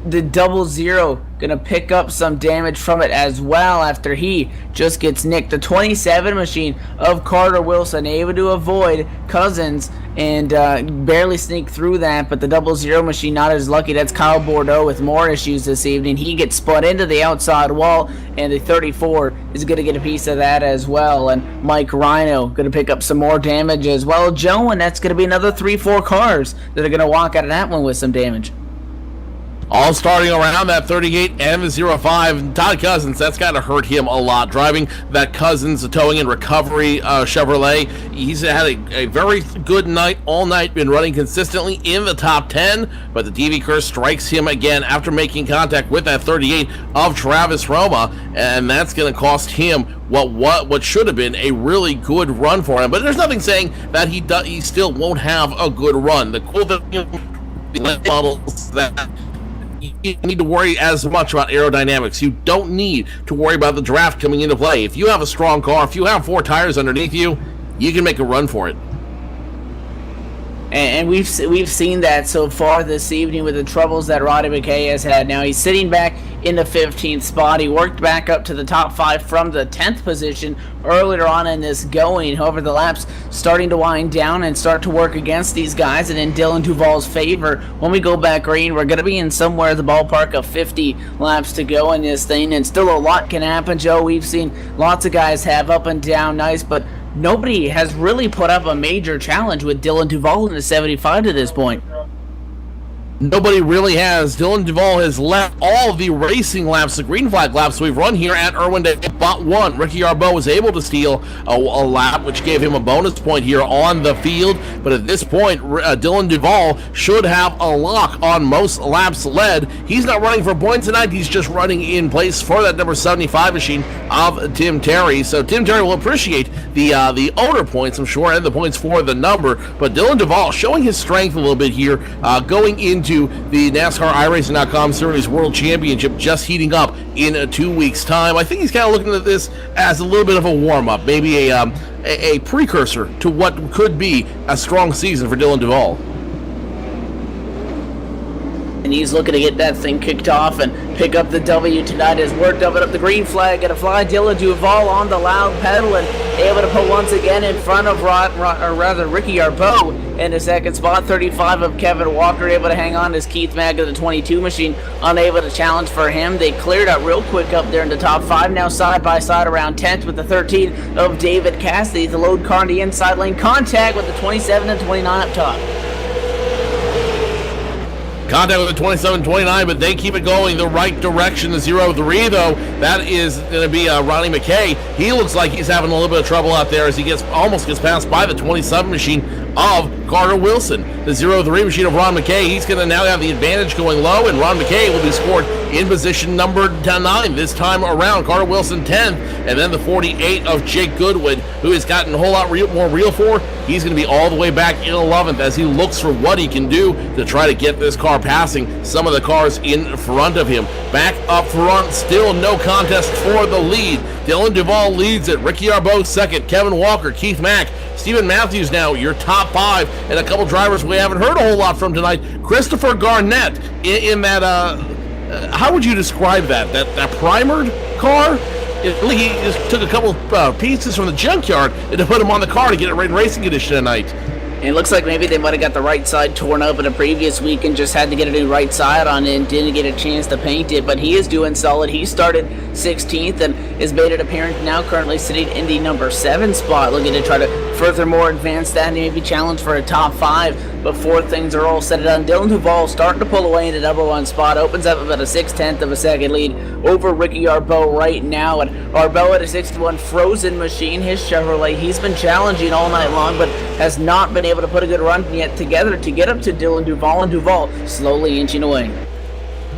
the 00 gonna pick up some damage from it as well after he just gets nicked. The 27 machine of Carter Wilson able to avoid Cousins and barely sneak through that, but the 00 machine not as lucky. That's Kyle Bordeaux with more issues this evening. He gets spun into the outside wall, and the 34 is gonna get a piece of that as well. And Mike Rhino gonna pick up some more damage as well, Joe, and that's gonna be another 3-4 cars that are gonna walk out of that one with some damage. All starting around that 38 and the 05. Todd Cousins, that's got to hurt him a lot. Driving that Cousins towing and recovery Chevrolet. He's had a very good night all night, been running consistently in the top 10, but the DV curse strikes him again after making contact with that 38 of Travis Roma, and that's going to cost him what should have been a really good run for him. But there's nothing saying that he still won't have a good run. The cool thing models that you need to worry as much about aerodynamics. You don't need to worry about the draft coming into play. If you have a strong car, if you have 4 tires underneath you, you can make a run for it. And we've seen that so far this evening with the troubles that Roddy McKay has had. Now he's sitting back in the 15th spot. He worked back up to the top 5 from the 10th position earlier on in this going. However, the laps starting to wind down and start to work against these guys and in Dylan Duvall's favor. When we go back green, we're going to be in somewhere in the ballpark of 50 laps to go in this thing, and still a lot can happen, Joe. We've seen lots of guys have up and down nights, but nobody has really put up a major challenge with Dylan Duvall in the 75 to this point. Nobody really has. Dylan Duvall has left all the racing laps, the green flag laps we've run here at Irwindale, but one. Ricky Arbeau was able to steal a lap, which gave him a bonus point here on the field. But at this point, Dylan Duvall should have a lock on most laps led. He's not running for points tonight. He's just running in place for that number 75 machine of Tim Terry. So Tim Terry will appreciate the owner points, I'm sure, and the points for the number. But Dylan Duvall showing his strength a little bit here, going into the NASCAR iRacing.com Series World Championship, just heating up in 2 weeks' time. I think he's kind of looking at this as a little bit of a warm-up, maybe a precursor to what could be a strong season for Dylan Duvall. And he's looking to get that thing kicked off and pick up the W tonight as we're dumping up the green flag. Gonna fly Dylan Duvall on the loud pedal and able to put once again in front of Ricky Arbeau in the second spot. 35 of Kevin Walker able to hang on as Keith Mack of the 22 machine unable to challenge for him. They cleared out real quick up there in the top 5. Now side by side around 10th with the 13 of David Cassidy. The load car in the inside lane. Contact with the 27 and 29 up top. Contact with the 27-29, but they keep it going the right direction. The 0-3, though, that is going to be Ronnie McKay. He looks like he's having a little bit of trouble out there as he almost gets passed by the 27 machine of Carter Wilson. The 0-3 machine of Ron McKay, he's going to now have the advantage going low, and Ron McKay will be scored in position number 9 this time around. Carter Wilson 10th, and then the 48 of Jake Goodwin, who has gotten a whole lot more real for. He's going to be all the way back in 11th as he looks for what he can do to try to get this car passing some of the cars in front of him. Back up front, still no contest for the lead. Dylan Duvall leads it. Ricky Arbeau second. Kevin Walker, Keith Mack, Stephen Matthews now your top 5, and a couple drivers we haven't heard a whole lot from tonight. Christopher Garnett in that, how would you describe that? That primered car? He just took a couple pieces from the junkyard and to put them on the car to get it right in racing condition tonight. And it looks like maybe they might have got the right side torn up in a previous week and just had to get a new right side on it and didn't get a chance to paint it, but he is doing solid. He started 16th and has made an appearance now, currently sitting in the number 7 spot, looking to try to furthermore advance that and maybe challenge for a top 5 before things are all said and done. Dylan Duvall starting to pull away in the number 1 spot, opens up about a 6/10 of a second lead over Ricky Arbeau right now, and Arbeau at a 61 Frozen machine, his Chevrolet. He's been challenging all night long, but has not been able to put a good run yet together to get up to Dylan Duvall, and Duvall slowly inching away.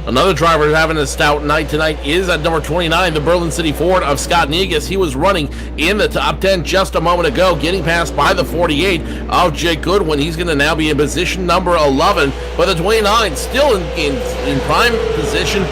Another driver having a stout night tonight is at number 29, the Berlin City Ford of Scott Negus. He was running in the top 10 just a moment ago, getting passed by the 48 of Jake Goodwin. He's going to now be in position number 11, but the 29 still in prime position,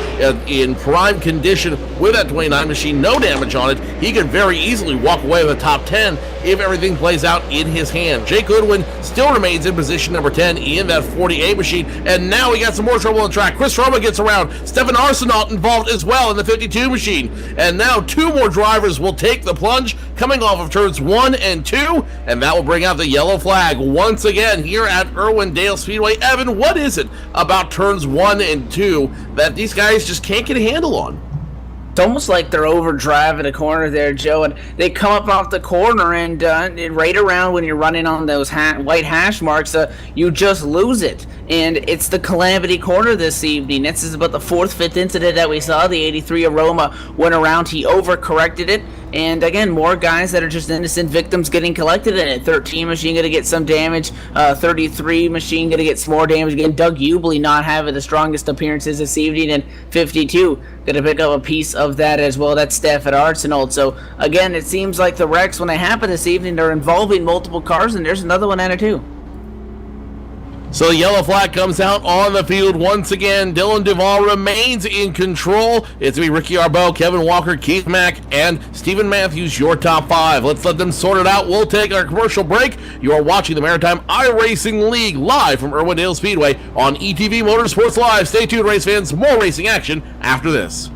in prime condition with that 29 machine, no damage on it. He could very easily walk away with the top 10 if everything plays out in his hand. Jake Goodwin still remains in position number 10 in that 48 machine, and now we got some more trouble on the track. Chris Roma gets around. Stefan Arsenault involved as well in the 52 machine, and now 2 more drivers will take the plunge coming off of turns 1 and 2, and that will bring out the yellow flag once again here at Irwindale Speedway. Evan, what is it about turns 1 and 2 that these guys just can't get a handle on? It's almost like they're overdriving a corner there, Joe, and they come up off the corner and right around when you're running on those white hash marks, you just lose it. And it's the calamity corner this evening. This is about the 4th, 5th incident that we saw. The 83 Aroma went around, he overcorrected it. And again, more guys that are just innocent victims getting collected in it. 13 machine going to get some damage. 33 machine going to get some more damage. Again, Doug Ubley not having the strongest appearances this evening. And 52 going to pick up a piece of that as well. That's Stefan Arsenault. So again, it seems like the wrecks, when they happen this evening, they're involving multiple cars. And there's another one out of 2. So the yellow flag comes out on the field once again. Dylan Duvall remains in control. It's going to be Ricky Arbeau, Kevin Walker, Keith Mack, and Stephen Matthews, your top 5. Let's let them sort it out. We'll take our commercial break. You are watching the Maritime iRacing League live from Irwindale Speedway on ETV Motorsports Live. Stay tuned, race fans. More racing action after this.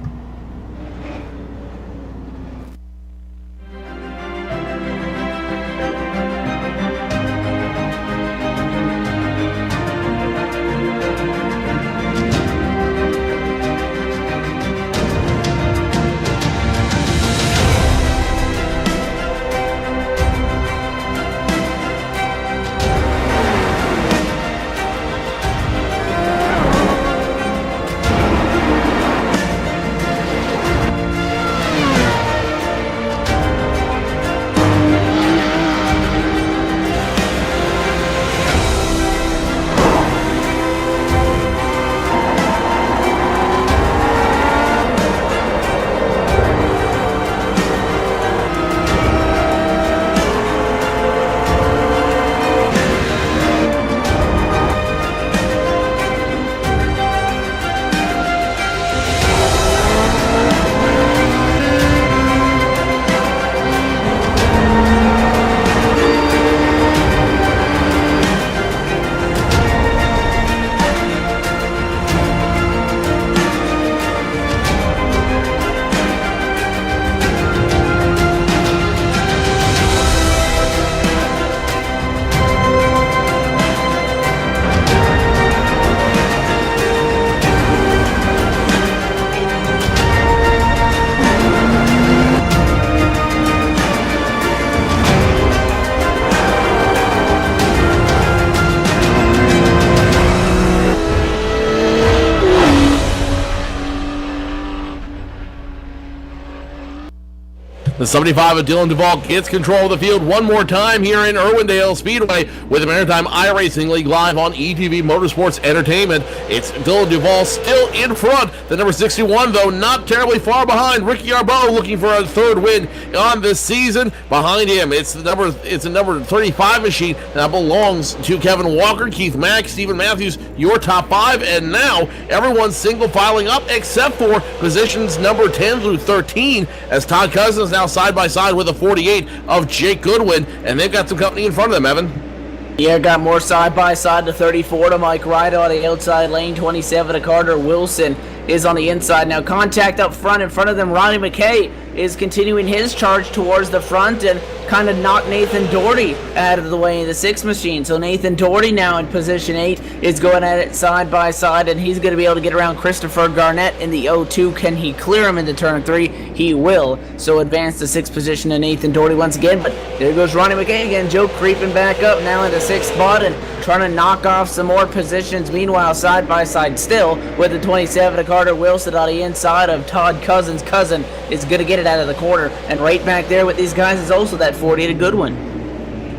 The 75 of Dylan Duvall gets control of the field one more time here in Irwindale Speedway with the Maritime iRacing League live on ETV Motorsports Entertainment. It's Dylan Duvall still in front. The number 61, though, not terribly far behind. Ricky Arbeau looking for a third win on this season. Behind him, it's a number 35 machine that belongs to Kevin Walker, Keith Mack, Stephen Matthews, your top five. And now everyone's single filing up except for positions number 10 through 13 as Todd Cousins now side by side with a 48 of Jake Goodwin, and they've got some company in front of them, Evan. Yeah, got more side by side. The 34 to Mike Wright on the outside lane. 27 to Carter Wilson is on the inside. Now contact up front in front of them. Ronnie McKay is continuing his charge towards the front and kind of knocked Nathan Doherty out of the way in the 6 machine. So Nathan Doherty now in position 8 is going at it side by side, and he's going to be able to get around Christopher Garnett in the 0-2. Can he clear him into turn 3? He will. So advance to 6th position to Nathan Doherty once again. But there goes Ronnie McKay again. Joe creeping back up now into 6th spot and trying to knock off some more positions. Meanwhile, side by side still with the 27 to Carter Wilson on the inside of Todd Cousins. Cousin is going to get it out of the corner, and right back there with these guys is also that 40 to Goodwin.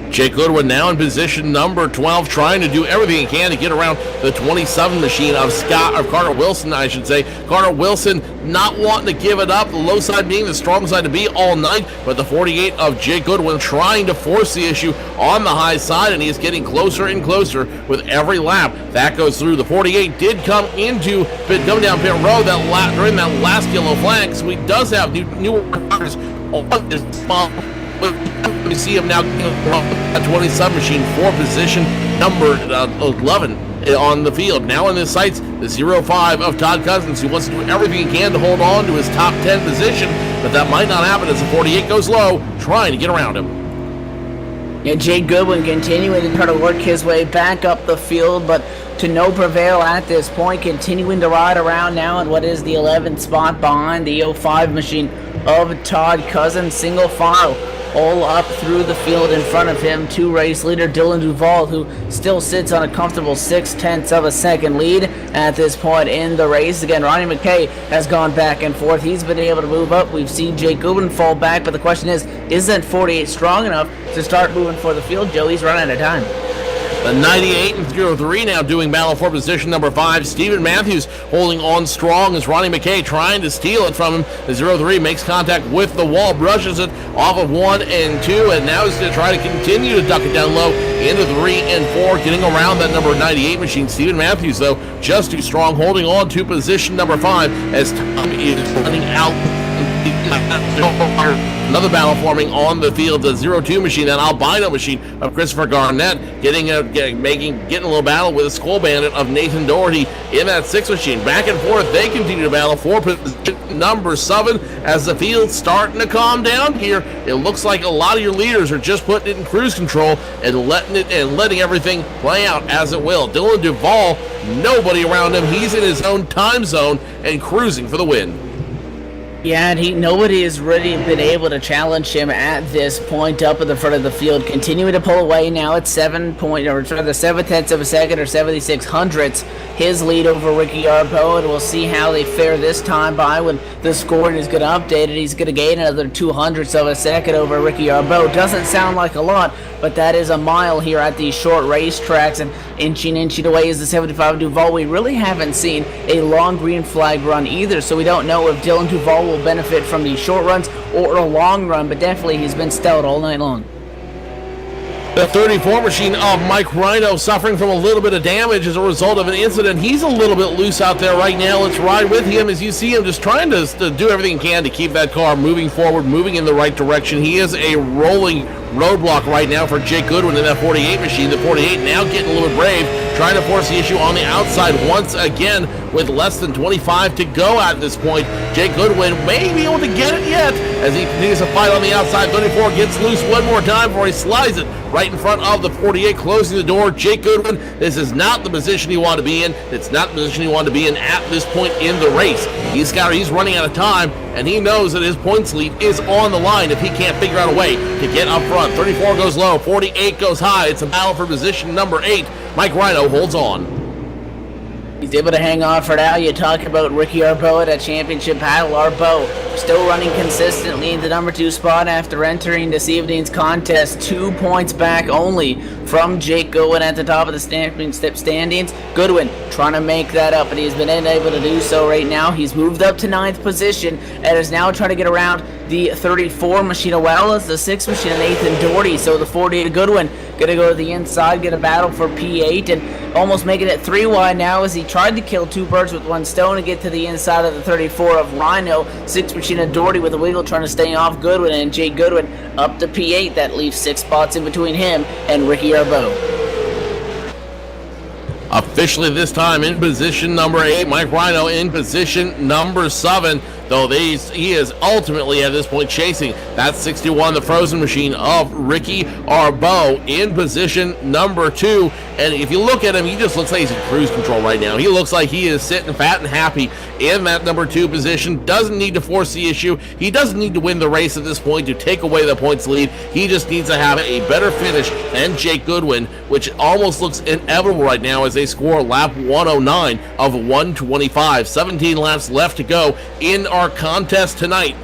Jake Goodwin now in position number 12, trying to do everything he can to get around the 27 machine of Carter Wilson, I should say. Carter Wilson not wanting to give it up, the low side being the strong side to be all night, but the 48 of Jake Goodwin trying to force the issue on the high side, and he's getting closer and closer with every lap. That goes through. The 48 did come down pit road during that last yellow flag, so he does have new riders on this spot. We see him now at 27 machine for position number 11 on the field. Now in his sights, the 05 of Todd Cousins, who wants to do everything he can to hold on to his top 10 position, but that might not happen as the 48 goes low, trying to get around him. Yeah, Jake Goodwin continuing to try to work his way back up the field, but to no prevail at this point, continuing to ride around now in what is the 11th spot behind the 05 machine of Todd Cousins. Single file all up through the field in front of him to race leader Dylan Duvall, who still sits on a comfortable 0.6 of a second lead at this point in the race. Again, Ronnie McKay has gone back and forth. He's been able to move up. We've seen Jake Goodwin fall back, but the question is that 48 strong enough to start moving for the field? Joe, he's running out of time. The 98 and 03 now doing battle for position number 5. Stephen Matthews holding on strong as Ronnie McKay trying to steal it from him. The 03 makes contact with the wall, brushes it off of 1 and 2, and now he's going to try to continue to duck it down low into 3 and 4, getting around that number 98 machine. Stephen Matthews, though, just too strong, holding on to position number 5 as time is running out. Another battle forming on the field, the 02 machine, that albino machine of Christopher Garnett, getting a little battle with a skull bandit of Nathan Doherty in that 6 machine. Back and forth, they continue to battle for position number 7 as the field's starting to calm down here. It looks like a lot of your leaders are just putting it in cruise control and letting everything play out as it will. Dylan Duvall, nobody around him. He's in his own time zone and cruising for the win. Yeah, and nobody has really been able to challenge him at this point up at the front of the field. Continuing to pull away now at 7 tenths of a second or 76 hundredths. His lead over Ricky Arbeau, and we'll see how they fare this time by when the scoring is going to update it. He's going to gain another 200ths of a second over Ricky Arbeau. Doesn't sound like a lot, but that is a mile here at these short racetracks, and inching away is the 75 Duvall. We really haven't seen a long green flag run either, so we don't know if Dylan Duvall will benefit from these short runs or a long run, but definitely he's been stout all night long. The 34 machine of Mike Rhino suffering from a little bit of damage as a result of an incident. He's a little bit loose out there right now. Let's ride with him as you see him just trying to do everything he can to keep that car moving forward, moving in the right direction. He is a rolling roadblock right now for Jake Goodwin in that 48 machine. The 48 now getting a little bit brave, trying to force the issue on the outside once again with less than 25 to go at this point. Jake Goodwin may be able to get it yet as he continues to fight on the outside. 34 gets loose one more time before he slides it right in front of the 48, closing the door. Jake Goodwin, this is not the position he wanted to be in. It's not the position he wanted to be in at this point in the race. He's running out of time, and he knows that his points lead is on the line if he can't figure out a way to get up front. 34 goes low, 48 goes high. It's a battle for position number 8. Mike Rhino holds on. He's able to hang on for now. You talk about Ricky Arbeau at a championship battle. Arbeau still running consistently in the number 2 spot after entering this evening's contest. 2 points back only from Jake Goodwin at the top of the championship standings. Goodwin trying to make that up, and he's been unable to do so right now. He's moved up to 9th position and is now trying to get around the 34 machine, as well as the 6 machine, Nathan Doherty. So the 40 to Goodwin going to go to the inside, get a battle for P8, and almost making it 3 wide now as he tried to kill 2 birds with 1 stone and get to the inside of the 34 of Rhino. 6 machine of Doherty with a wiggle trying to stay off Goodwin, and Jake Goodwin up to P8. That leaves 6 spots in between him and Ricky Arbeau. Officially this time in position number 8, Mike Rhino in position number 7, though he is ultimately at this point chasing that 61, the frozen machine of Ricky Arbeau in position number 2. And if you look at him, he just looks like he's in cruise control right now. He looks like he is sitting fat and happy in that number 2 position. Doesn't need to force the issue. He doesn't need to win the race at this point to take away the points lead. He just needs to have a better finish than Jake Goodwin, which almost looks inevitable right now as they score lap 109 of 125. 17 laps left to go in our contest tonight. Ricky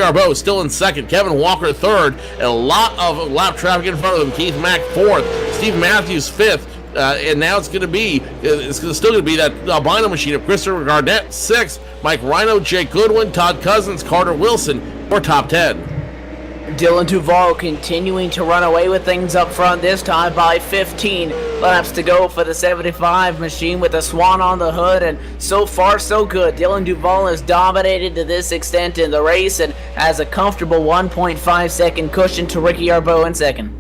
Arbeau is still in second. Kevin Walker third, and a lot of lap traffic in front of him. Keith Mack fourth. Steve Matthews fifth. And now it's still going to be that albino machine of Christopher Garnett sixth. Mike Rhino, Jake Goodwin, Todd Cousins, Carter Wilson for top 10. Dylan Duval continuing to run away with things up front, this time by 15 laps to go for the 75 machine with a swan on the hood, and so far so good. Dylan Duval has dominated to this extent in the race and has a comfortable 1.5 second cushion to Ricky Arbeau in second.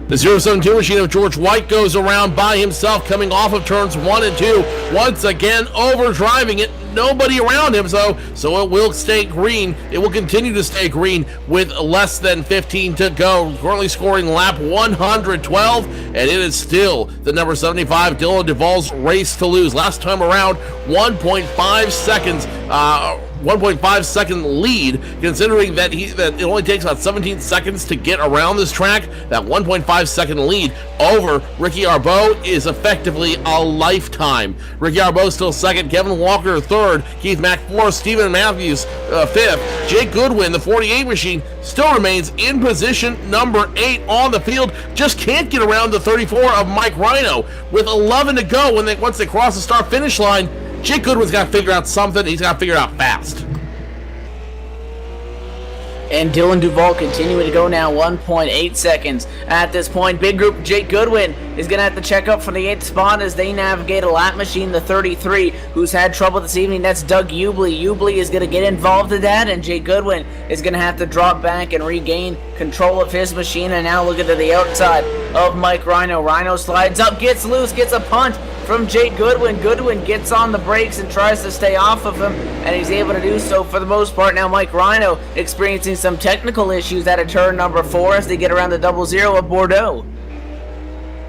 The 072 machine of George White goes around by himself, coming off of turns 1 and 2. Once again, overdriving it. Nobody around him, so it will stay green. It will continue to stay green with less than 15 to go. Currently scoring lap 112, and it is still the number 75 Dylan Duval's race to lose. Last time around, 1.5 seconds. 1.5 second lead, considering that it only takes about 17 seconds to get around this track. That 1.5 second lead over Ricky Arbeau is effectively a lifetime. Ricky Arbeau still second, Kevin Walker third, Keith Mack fourth, Stephen Matthews fifth. Jake Goodwin, the 48 machine, still remains in position number 8 on the field. Just can't get around the 34 of Mike Rhino. With 11 to go, once they cross the start-finish line, Jake Goodwin's got to figure out something. He's got to figure it out fast. And Dylan Duval continuing to go now, 1.8 seconds. At this point, big group Jake Goodwin is going to have to check up for the 8th spot as they navigate a lap machine, the 33, who's had trouble this evening. That's Doug Ubley. Ubley is going to get involved in that, and Jake Goodwin is going to have to drop back and regain control of his machine. And now looking to the outside of Mike Rhino. Rhino slides up, gets loose, gets a punt from Jake Goodwin. Goodwin gets on the brakes and tries to stay off of him, and he's able to do so for the most part. Now Mike Rhino experiencing some technical issues at a turn number 4 as they get around the 00 of Bordeaux.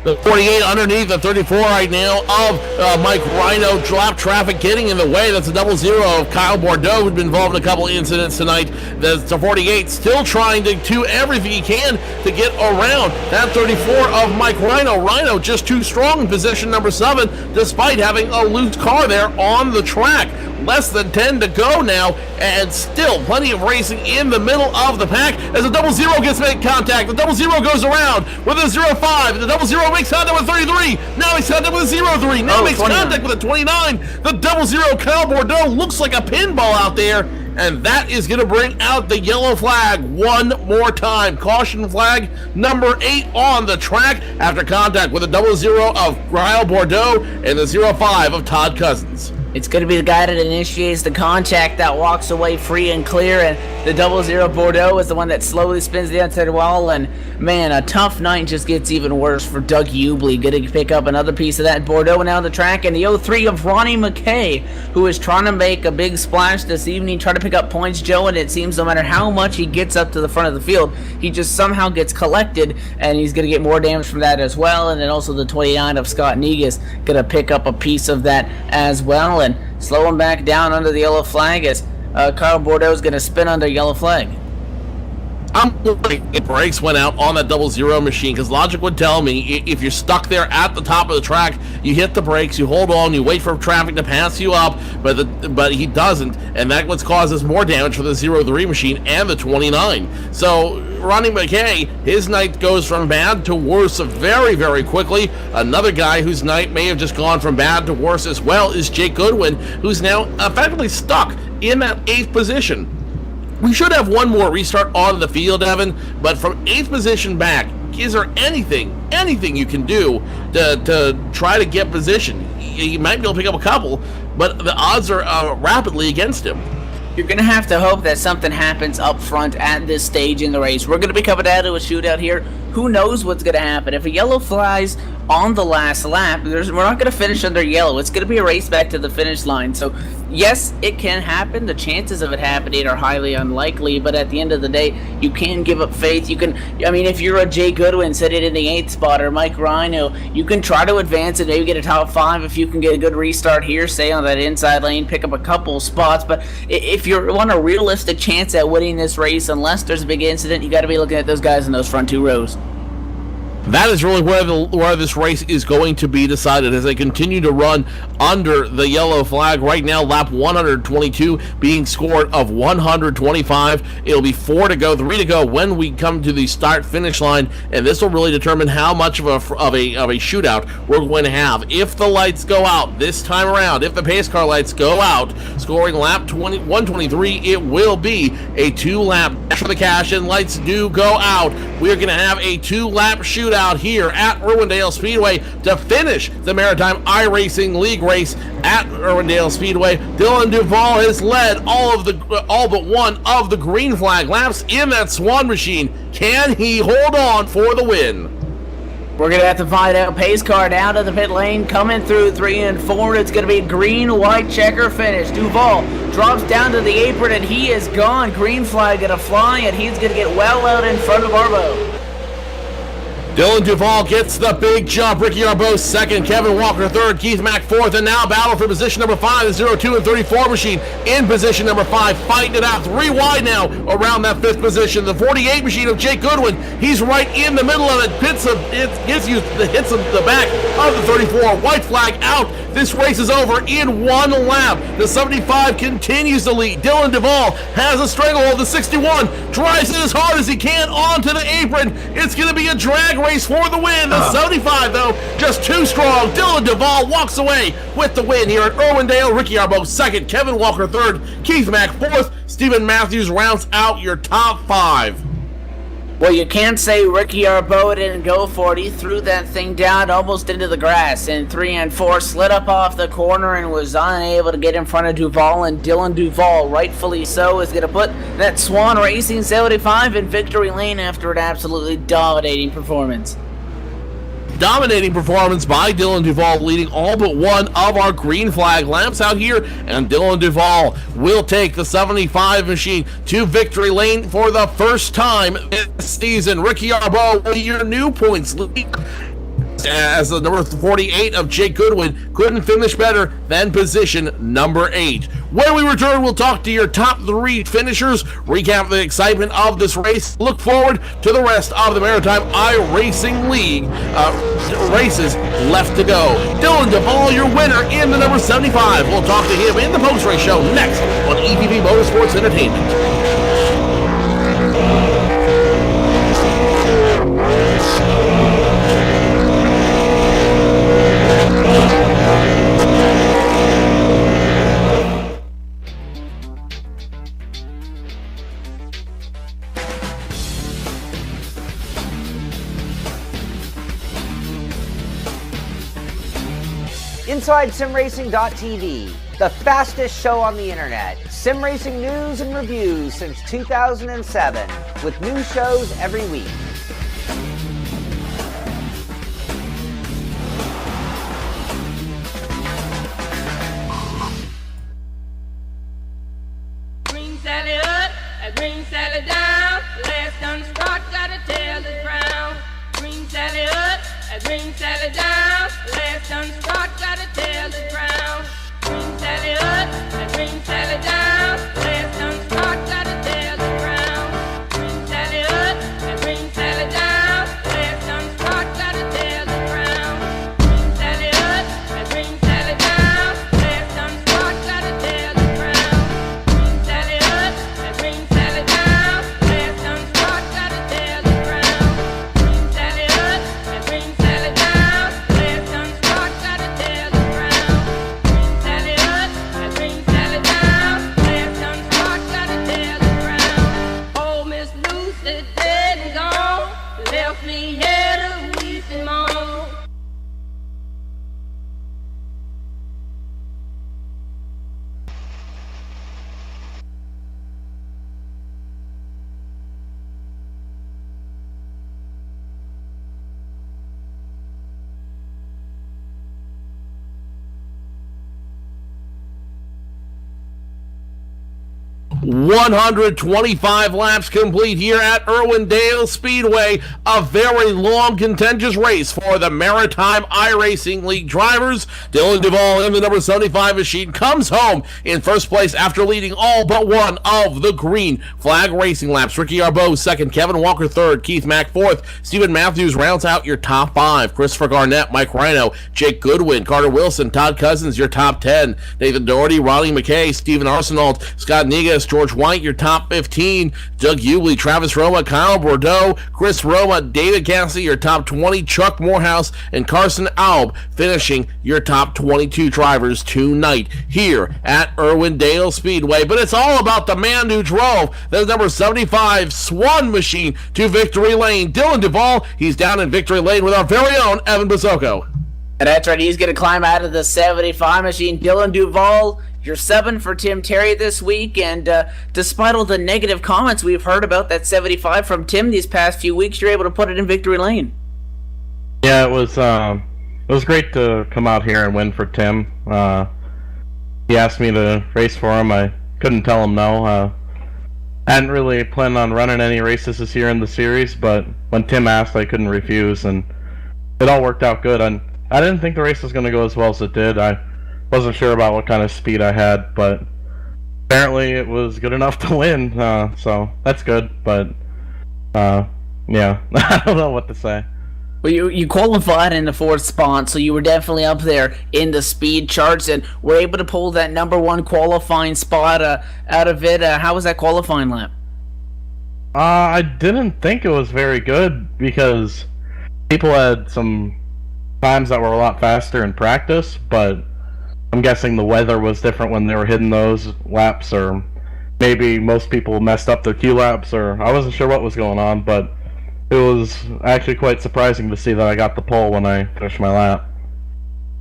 The 48 underneath the 34 right now of Mike Rhino. Lap traffic getting in the way. That's a 00 of Kyle Bordeaux, who's been involved in a couple incidents tonight. The 48 still trying to do everything he can to get around that 34 of Mike Rhino. Rhino just too strong in position number 7, despite having a loose car there on the track. Less than 10 to go now, and still plenty of racing in the middle of the pack as the 00 gets made contact. The 00 goes around with a 05. The 00 makes contact with 33. Now makes contact with a 03. Now makes 29. Contact with a 29. The 00 Kyle Bordeaux looks like a pinball out there, and that is going to bring out the yellow flag one more time. Caution flag number 8 on the track after contact with the 00 of Kyle Bordeaux and the 05 of Todd Cousins. It's going to be the guy that initiates the contact that walks away free and clear, and the 00 Bordeaux is the one that slowly spins the outside wall, and man, a tough night just gets even worse for Doug Ubley. Going to pick up another piece of that Bordeaux now on the track, and the 03 of Ronnie McKay, who is trying to make a big splash this evening, trying to pick up points, Joe, and it seems no matter how much he gets up to the front of the field, he just somehow gets collected, and he's going to get more damage from that as well. And then also the 29 of Scott Negus going to pick up a piece of that as well, and slow him back down under the yellow flag as Kyle Bordeaux is going to spin under yellow flag. I'm wondering if brakes went out on that 00 machine, because logic would tell me if you're stuck there at the top of the track, you hit the brakes, you hold on, you wait for traffic to pass you up, but he doesn't, and that's what causes more damage for the 03 machine and the 29. So Ronnie McKay, his night goes from bad to worse very, very quickly. Another guy whose night may have just gone from bad to worse as well is Jake Goodwin, who's now effectively stuck in that 8th position. We should have one more restart on the field, Evan, but from 8th position back, is there anything you can do to try to get position? You might be able to pick up a couple, but the odds are rapidly against him. You're going to have to hope that something happens up front at this stage in the race. We're going to be coming down to a shootout here. Who knows what's going to happen? If a yellow flies on the last lap, we're not going to finish under yellow. It's going to be a race back to the finish line. So, yes, it can happen. The chances of it happening are highly unlikely, but at the end of the day, you can give up faith. You can, I mean, if you're a Jay Goodwin sitting in the 8th spot, or Mike Rhino, you can try to advance and maybe get a top 5 if you can get a good restart here, say on that inside lane, pick up a couple spots. But if you want a realistic chance at winning this race, unless there's a big incident, you got to be looking at those guys in those front 2 rows. That is really where this race is going to be decided as they continue to run under the yellow flag. Right now, lap 122 being scored of 125. It'll be 4 to go, 3 to go when we come to the start-finish line, and this will really determine how much of a shootout we're going to have. If the lights go out this time around, if the pace car lights go out, scoring lap 123, it will be a 2-lap dash for the cash, and lights do go out. We're going to have a 2-lap shootout here at Irwindale Speedway to finish the Maritime iRacing League race at Irwindale Speedway. Dylan Duvall has led all but one of the green flag laps in that Swan machine. Can he hold on for the win? We're going to have to find out. Pace car down to the pit lane, coming through 3 and 4. It's going to be a green-white checker finish. Duvall drops down to the apron, and he is gone. Green flag going to fly, and he's going to get well out in front of Arbo. Dylan Duvall gets the big jump. Ricky Arbo second, Kevin Walker third, Keith Mack fourth, and now battle for position number 5, the 02 and 34 machine in position number 5, fighting it out 3 wide now around that 5th position. The 48 machine of Jake Goodwin, he's right in the middle of it, hits the back of the 34. White flag out. This race is over in 1 lap. The 75 continues to lead. Dylan Duvall has a stranglehold. The 61 drives it as hard as he can onto the apron. It's going to be a drag race for the win. The 75, though, just too strong. Dylan Duvall walks away with the win here at Irwindale. Ricky Arbo second, Kevin Walker third, Keith Mack fourth, Stephen Matthews rounds out your top 5. Well, you can't say Ricky Arbo didn't go for it. He threw that thing down almost into the grass. And 3 and 4 slid up off the corner and was unable to get in front of Duvall. And Dylan Duvall, rightfully so, is going to put that Swan Racing 75 in victory lane after an absolutely dominating performance. Dominating performance by Dylan Duvall, leading all but one of our green flag laps out here, and Dylan Duvall will take the 75 machine to victory lane for the first time this season. Ricky Arbo will be your new points lead, as the number 48 of Jake Goodwin couldn't finish better than position number 8. When we return, we'll talk to your top 3 finishers, recap the excitement of this race, look forward to the rest of the Maritime iRacing League races left to go. Dylan Duvall, your winner in the number 75. We'll talk to him in the post-race show next on ETV Motorsports Entertainment. Inside SimRacing.tv, the fastest show on the internet. Sim racing news and reviews since 2007, with new shows every week. Green Sally up, green Sally down. Last done start, gotta tell the crown. Green Sally up, green Sally down. Last done start, gotta tell the crown. Green Sally up, green Sally down. Last done start, gotta tell the crown. Green Sally up. 125 laps complete here at Irwindale Speedway. A very long, contentious race for the Maritime iRacing League drivers. Dylan Duvall in the number 75 machine comes home in first place after leading all but one of the green flag racing laps. Ricky Arbeau second, Kevin Walker third, Keith Mack fourth, Stephen Matthews rounds out your top five. Christopher Garnett, Mike Rhino, Jake Goodwin, Carter Wilson, Todd Cousins, your top 10. Nathan Doherty, Ronnie McKay, Stephen Arsenault, Scott Negas, George White, your top 15. Doug Hewley, Travis Roma, Kyle Bordeaux, Chris Roma, David Cassidy, your top 20. Chuck Morehouse and Carson Alb finishing your top 22 drivers tonight here at Irwindale Speedway. But it's all about the man who drove the number 75 Swan machine to victory lane. Dylan Duvall, he's down in victory lane with our very own Evan Basoko. And that's right, he's going to climb out of the 75 machine. Dylan Duvall, you're subbing for Tim Terry this week, and despite all the negative comments we've heard about that 75 from Tim these past few weeks, you're able to put it in victory lane. Yeah, it was great to come out here and win for Tim. He asked me to race for him. I couldn't tell him no. I hadn't really planned on running any races this year in the series, but when Tim asked, I couldn't refuse, and it all worked out good. And I didn't think the race was going to go as well as it did. I wasn't sure about what kind of speed I had, but apparently it was good enough to win, so that's good. But yeah, I don't know what to say. Well, you qualified in the fourth spot, so you were definitely up there in the speed charts and were able to pull that number one qualifying spot out of it. How was that qualifying lap? I didn't think it was very good because people had some times that were a lot faster in practice, but I'm guessing the weather was different when they were hitting those laps, or maybe most people messed up their Q laps, or I wasn't sure what was going on, but it was actually quite surprising to see that I got the pole when I finished my lap.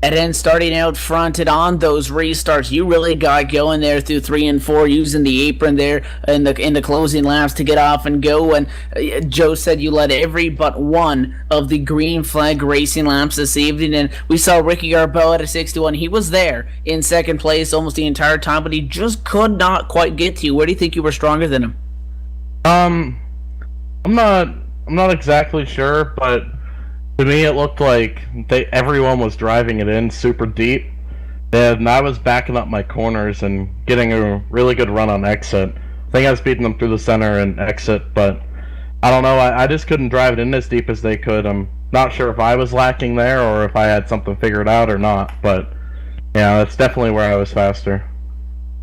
And then starting out front and on those restarts, you really got going there through 3 and 4, using the apron there in the closing laps to get off and go. And Joe said you led every but one of the green flag racing laps this evening. And we saw Ricky Arbeau at a 61. He was there in second place almost the entire time, but he just could not quite get to you. Where do you think you were stronger than him? I'm not exactly sure, but to me, it looked like everyone was driving it in super deep, and I was backing up my corners and getting a really good run on exit. I think I was beating them through the center and exit, but I don't know. I just couldn't drive it in as deep as they could. I'm not sure if I was lacking there or if I had something figured out or not, but yeah, that's definitely where I was faster.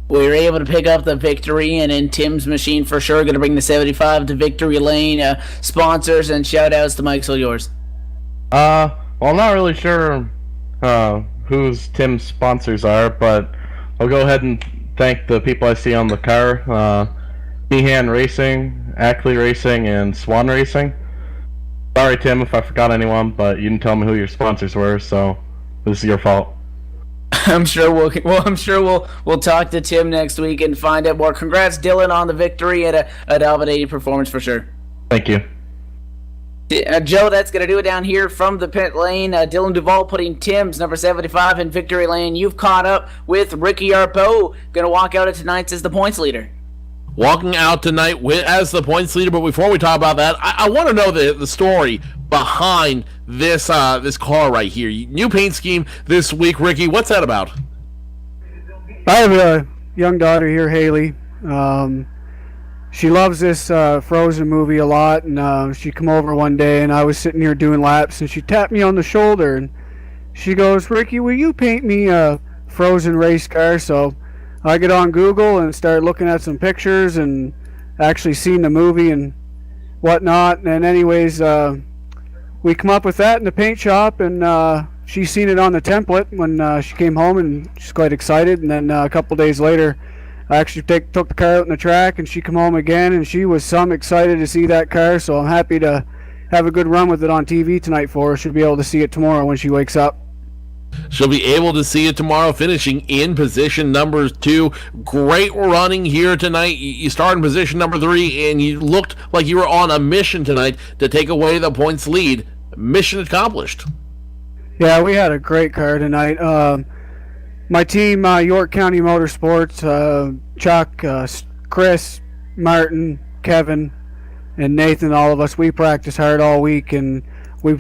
We were able to pick up the victory, and in Tim's machine for sure, going to bring the 75 to victory lane. Sponsors and shout-outs to Mike's all yours. Well, I'm not really sure whose Tim's sponsors are, but I'll go ahead and thank the people I see on the car. Meehan Racing, Ackley Racing, and Swan Racing. Sorry, Tim, if I forgot anyone, but you didn't tell me who your sponsors were, so this is your fault. I'm sure we'll talk to Tim next week and find out more. Congrats, Dylan, on the victory and a dominating performance for sure. Thank you. Joe, that's going to do it down here from the pit lane. Dylan Duvall putting Tim's number 75 in victory lane. You've caught up with Ricky Arbeau, going to walk out of tonight's as the points leader. Walking out tonight as the points leader, but before we talk about that, I want to know the story behind this car right here. New paint scheme this week, Ricky. What's that about? I have a young daughter here, Haley. She loves this Frozen movie a lot, and she come over one day, and I was sitting here doing laps, and she tapped me on the shoulder, and she goes, "Ricky, will you paint me a Frozen race car?" So I get on Google and start looking at some pictures and actually seen the movie and whatnot. And anyways, we come up with that in the paint shop, and she's seen it on the template when she came home, and she's quite excited. And then a couple days later, I actually took the car out in the track, and she come home again, and she was some excited to see that car. So I'm happy to have a good run with it on TV tonight for her. She'll be able to see it tomorrow when she wakes up. She'll be able to see it tomorrow, finishing in position number 2. Great running here tonight. You started in position number 3, and you looked like you were on a mission tonight to take away the points lead. Mission accomplished. Yeah, we had a great car tonight. My team, York County Motorsports, Chuck, Chris, Martin, Kevin, and Nathan, all of us, we practiced hard all week, and I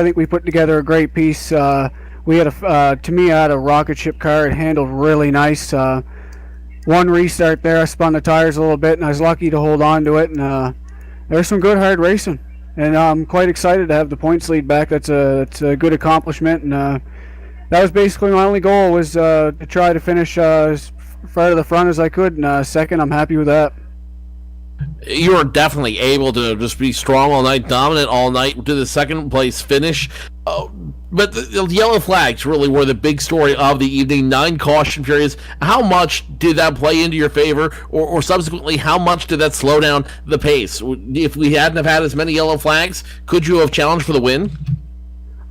think we put together a great piece. We had to me, I had a rocket ship car. It handled really nice. One restart there, I spun the tires a little bit, and I was lucky to hold on to it. And there's some good hard racing, and I'm quite excited to have the points lead back. That's a good accomplishment, and that was basically my only goal, was to try to finish as far to the front as I could. And second, I'm happy with that. You were definitely able to just be strong all night, dominant all night to the second place finish. But the yellow flags really were the big story of the evening. 9 caution periods. How much did that play into your favor, or subsequently, how much did that slow down the pace? If we hadn't have had as many yellow flags, could you have challenged for the win?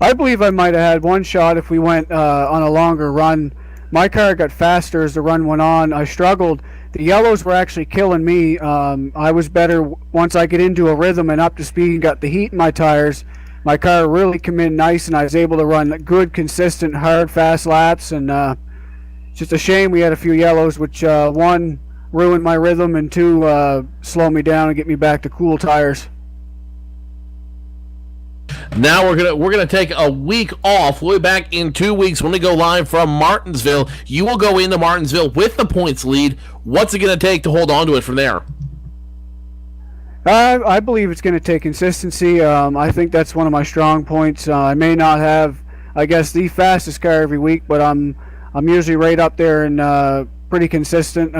I believe I might have had one shot if we went on a longer run. My car got faster as the run went on. I struggled. The yellows were actually killing me. I was better once I get into a rhythm and up to speed and got the heat in my tires. My car really came in nice, and I was able to run good, consistent, hard, fast laps. And it's just a shame we had a few yellows, which one, ruined my rhythm, and two, slowed me down and get me back to cool tires. Now we're gonna take a week off. We'll be back in 2 weeks when we go live from Martinsville. You will go into Martinsville with the points lead. What's it gonna take to hold on to it from there? I believe it's going to take consistency. I think that's one of my strong points. I may not have, I guess, the fastest car every week, but I'm usually right up there and pretty consistent.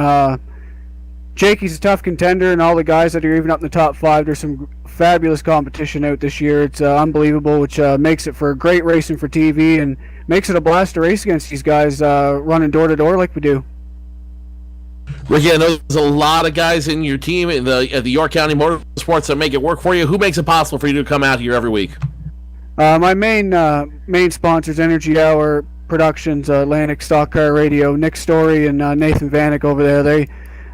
Jakey's a tough contender, and all the guys that are even up in the top 5, there's some fabulous competition out this year. It's unbelievable, which makes it for great racing for TV and makes it a blast to race against these guys running door to door like we do. Ricky, I know there's a lot of guys in your team at the York County Motorsports that make it work for you. Who makes it possible for you to come out here every week? My main sponsors, Energy Hour Productions, Atlantic Stock Car Radio, Nick Story, and Nathan Vanek over there.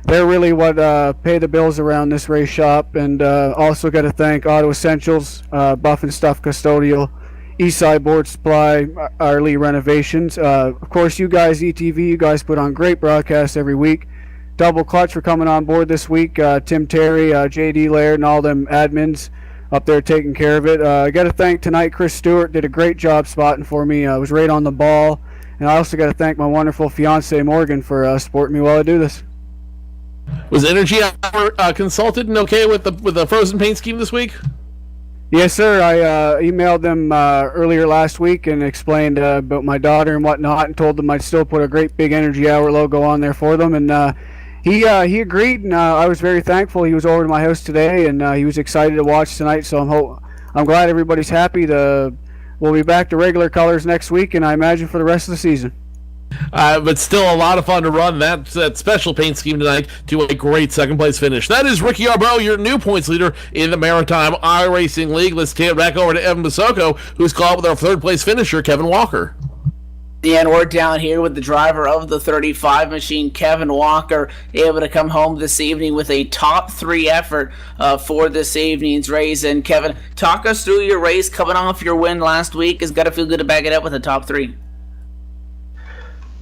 They're really what pay the bills around this race shop. And also got to thank Auto Essentials, Buff and Stuff Custodial, Eastside Board Supply, our Lee Renovations. Of course, you guys, ETV, you guys put on great broadcasts every week. Double Clutch for coming on board this week. Tim Terry, JD Laird, and all them admins up there taking care of it. I got to thank tonight Chris Stewart, did a great job spotting for me. I was right on the ball. And I also got to thank my wonderful fiance Morgan for supporting me while I do this. Was Energy Hour consulted and okay with the frozen paint scheme this week? Yes, sir. I emailed them earlier last week and explained about my daughter and whatnot, and told them I'd still put a great big Energy Hour logo on there for them. And he agreed, and I was very thankful. He was over to my house today, and he was excited to watch tonight. So I'm glad everybody's happy. We'll be back to regular colors next week, and I imagine for the rest of the season. But still a lot of fun to run that special paint scheme tonight to a great second place finish. That is Ricky Arbeau, your new points leader in the Maritime iRacing League. Let's take it back over to Evan Basoko, who's caught with our third place finisher, Kevin Walker. Yeah, and we're down here with the driver of the 35 machine, Kevin Walker, able to come home this evening with a top 3 effort for this evening's race. And Kevin, talk us through your race coming off your win last week. It's got to feel good to back it up with a top 3.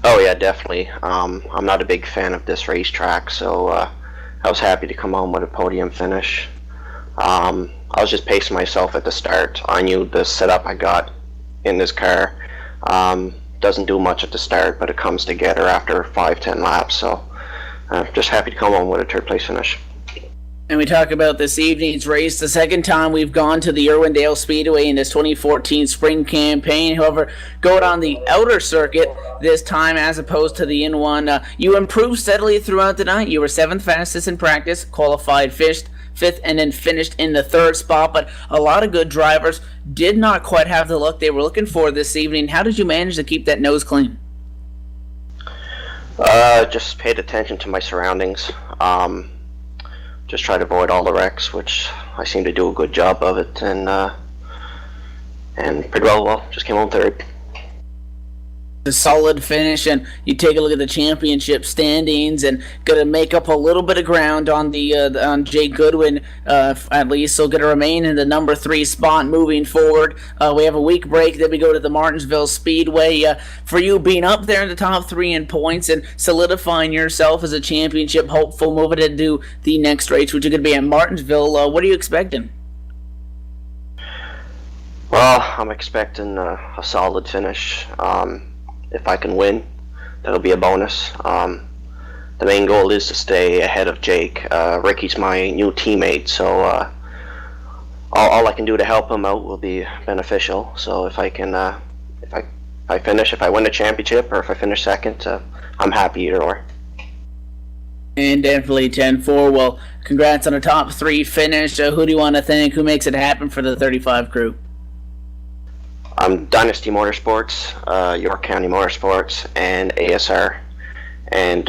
Oh yeah, definitely. I'm not a big fan of this racetrack, so I was happy to come home with a podium finish. I was just pacing myself at the start. I knew the setup I got in this car doesn't do much at the start, but it comes together after 5-10 laps, so just happy to come home with a third place finish. And we talk about this evening's race, the second time we've gone to the Irwindale Speedway in this 2014 spring campaign. However, going on the outer circuit this time as opposed to the in-one. You improved steadily throughout the night. You were 7th fastest in practice, qualified 5th, and then finished in the 3rd spot. But a lot of good drivers did not quite have the look they were looking for this evening. How did you manage to keep that nose clean? Just paid attention to my surroundings. Just try to avoid all the wrecks, which I seem to do a good job of it, and pretty well, just came home 3rd. A solid finish, and you take a look at the championship standings, and going to make up a little bit of ground on the on Jake Goodwin, at least. So going to remain in the number 3 spot moving forward. We have a week break, then we go to the Martinsville Speedway. For you being up there in the top 3 in points and solidifying yourself as a championship hopeful, moving into the next race, which is going to be at Martinsville. What are you expecting? Well, I'm expecting a solid finish. If I can win, that'll be a bonus. The main goal is to stay ahead of Jake. Ricky's my new teammate, so all I can do to help him out will be beneficial. So if I can, if I win a championship, or if I finish second, I'm happy either or. And definitely 10-4. Well, congrats on a top 3 finish. Who do you want to thank? Who makes it happen for the 35 crew? Dynasty Motorsports, York County Motorsports, and ASR. And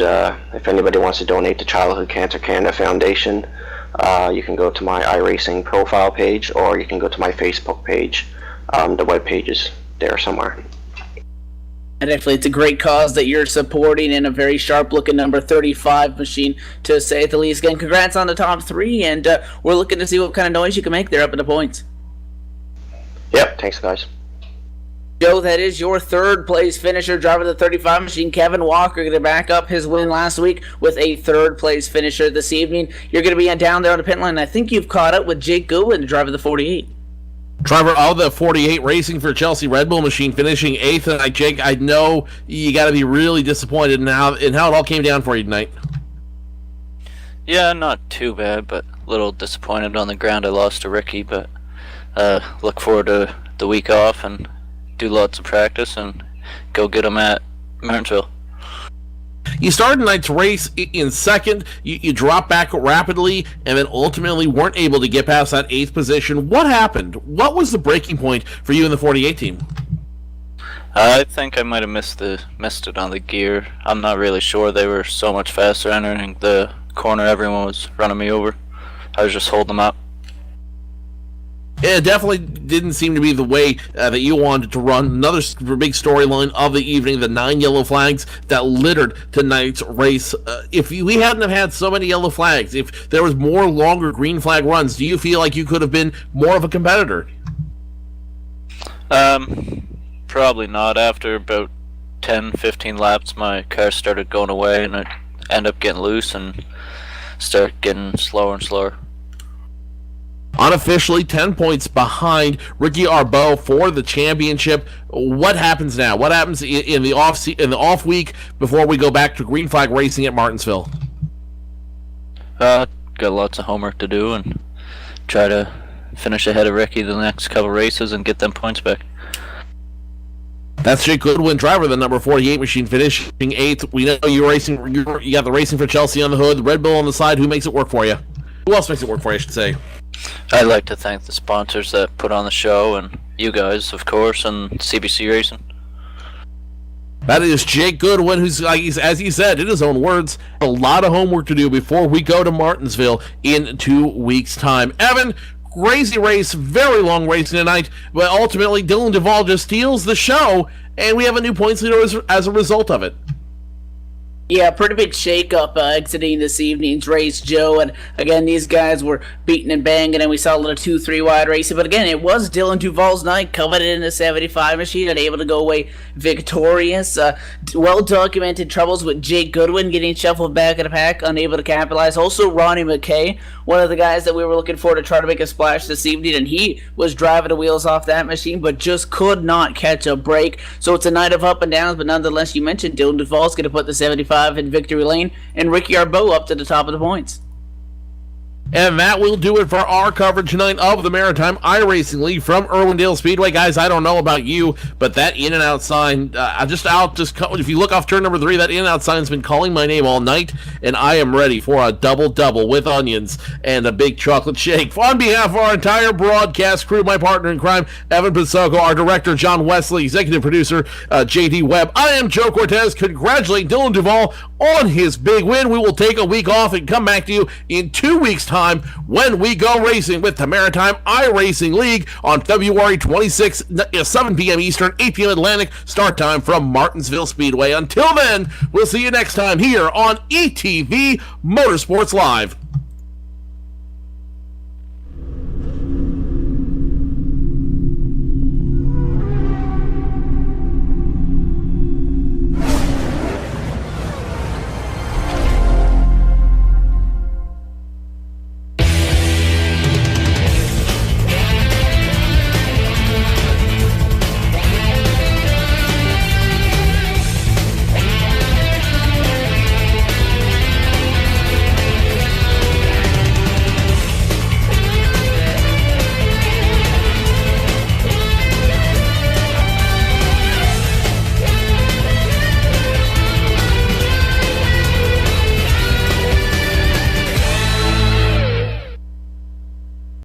if anybody wants to donate to Childhood Cancer Canada Foundation, you can go to my iRacing profile page, or you can go to my Facebook page. The web page is there somewhere. And definitely, it's a great cause that you're supporting, in a very sharp-looking number 35 machine, to say the least. Again, congrats on the top 3, and we're looking to see what kind of noise you can make there up in the points. Yep, thanks guys. Joe, that is your 3rd place finisher, driver of the 35 machine, Kevin Walker, going to back up his win last week with a 3rd place finisher this evening. You're going to be down there on the pit line. I think you've caught up with Jake Goodwin, the driver of the 48. Driver of the 48 racing for Chelsea Red Bull machine, finishing 8th tonight. Jake, I know you got to be really disappointed in how it all came down for you tonight. Yeah, not too bad, but a little disappointed on the ground. I lost to Ricky, but look forward to the week off and do lots of practice and go get them at Martinsville. You started tonight's race in 2nd, you dropped back rapidly, and then ultimately weren't able to get past that 8th position. What happened? What was the breaking point for you in the 48 team? I think I might have missed it on the gear. I'm not really sure. They were so much faster entering the corner. Everyone was running me over. I was just holding them up. It definitely didn't seem to be the way that you wanted to run. Another big storyline of the evening, the 9 yellow flags that littered tonight's race. If we hadn't have had so many yellow flags, if there was more longer green flag runs, do you feel like you could have been more of a competitor? Probably not. After about 10-15 laps, my car started going away, and I ended up getting loose and started getting slower and slower. Unofficially 10 points behind Ricky Arbeau for the championship. What happens now? What happens in the off week before we go back to green flag racing at Martinsville? Got lots of homework to do and try to finish ahead of Ricky the next couple races and get them points back. That's Jake Goodwin, driver of the number 48 machine, finishing 8th. We know you're racing. You got the racing for Chelsea on the hood, the Red Bull on the side. Who makes it work for you? Who else makes it work for you, I should say? I'd like to thank the sponsors that put on the show, and you guys, of course, and CBC Racing. That is Jake Goodwin, who's, as he said in his own words, a lot of homework to do before we go to Martinsville in 2 weeks' time. Evan, crazy race, very long race tonight, but ultimately Dylan Duvall just steals the show, and we have a new points leader as a result of it. Yeah, pretty big shake-up exiting this evening's race, Joe. And again, these guys were beating and banging, and we saw a little 2-3 wide racing. But again, it was Dylan Duvall's night, coveted in the 75 machine and able to go away victorious. Well-documented troubles with Jake Goodwin getting shuffled back in the pack, unable to capitalize. Also, Ronnie McKay, one of the guys that we were looking for to try to make a splash this evening, and he was driving the wheels off that machine, but just could not catch a break. So it's a night of up and downs, but nonetheless, you mentioned Dylan Duvall's going to put the 75 in victory lane, and Ricky Arbeau up to the top of the points. And that will do it for our coverage tonight of the Maritime iRacing League from Irwindale Speedway. Guys, I don't know about you, but that in and out sign, if you look off turn number 3, that in and out sign's been calling my name all night, and I am ready for a double-double with onions and a big chocolate shake. On behalf of our entire broadcast crew, my partner in crime, Evan Pisoko, our director, John Wesley, executive producer, JD Webb, I am Joe Cortez. Congratulate Dylan Duvall on his big win. We will take a week off and come back to you in 2 weeks' time when we go racing with the Maritime iRacing League on February 26th, 7 p.m. Eastern, 8 p.m. Atlantic, start time from Martinsville Speedway. Until then, we'll see you next time here on ETV Motorsports Live.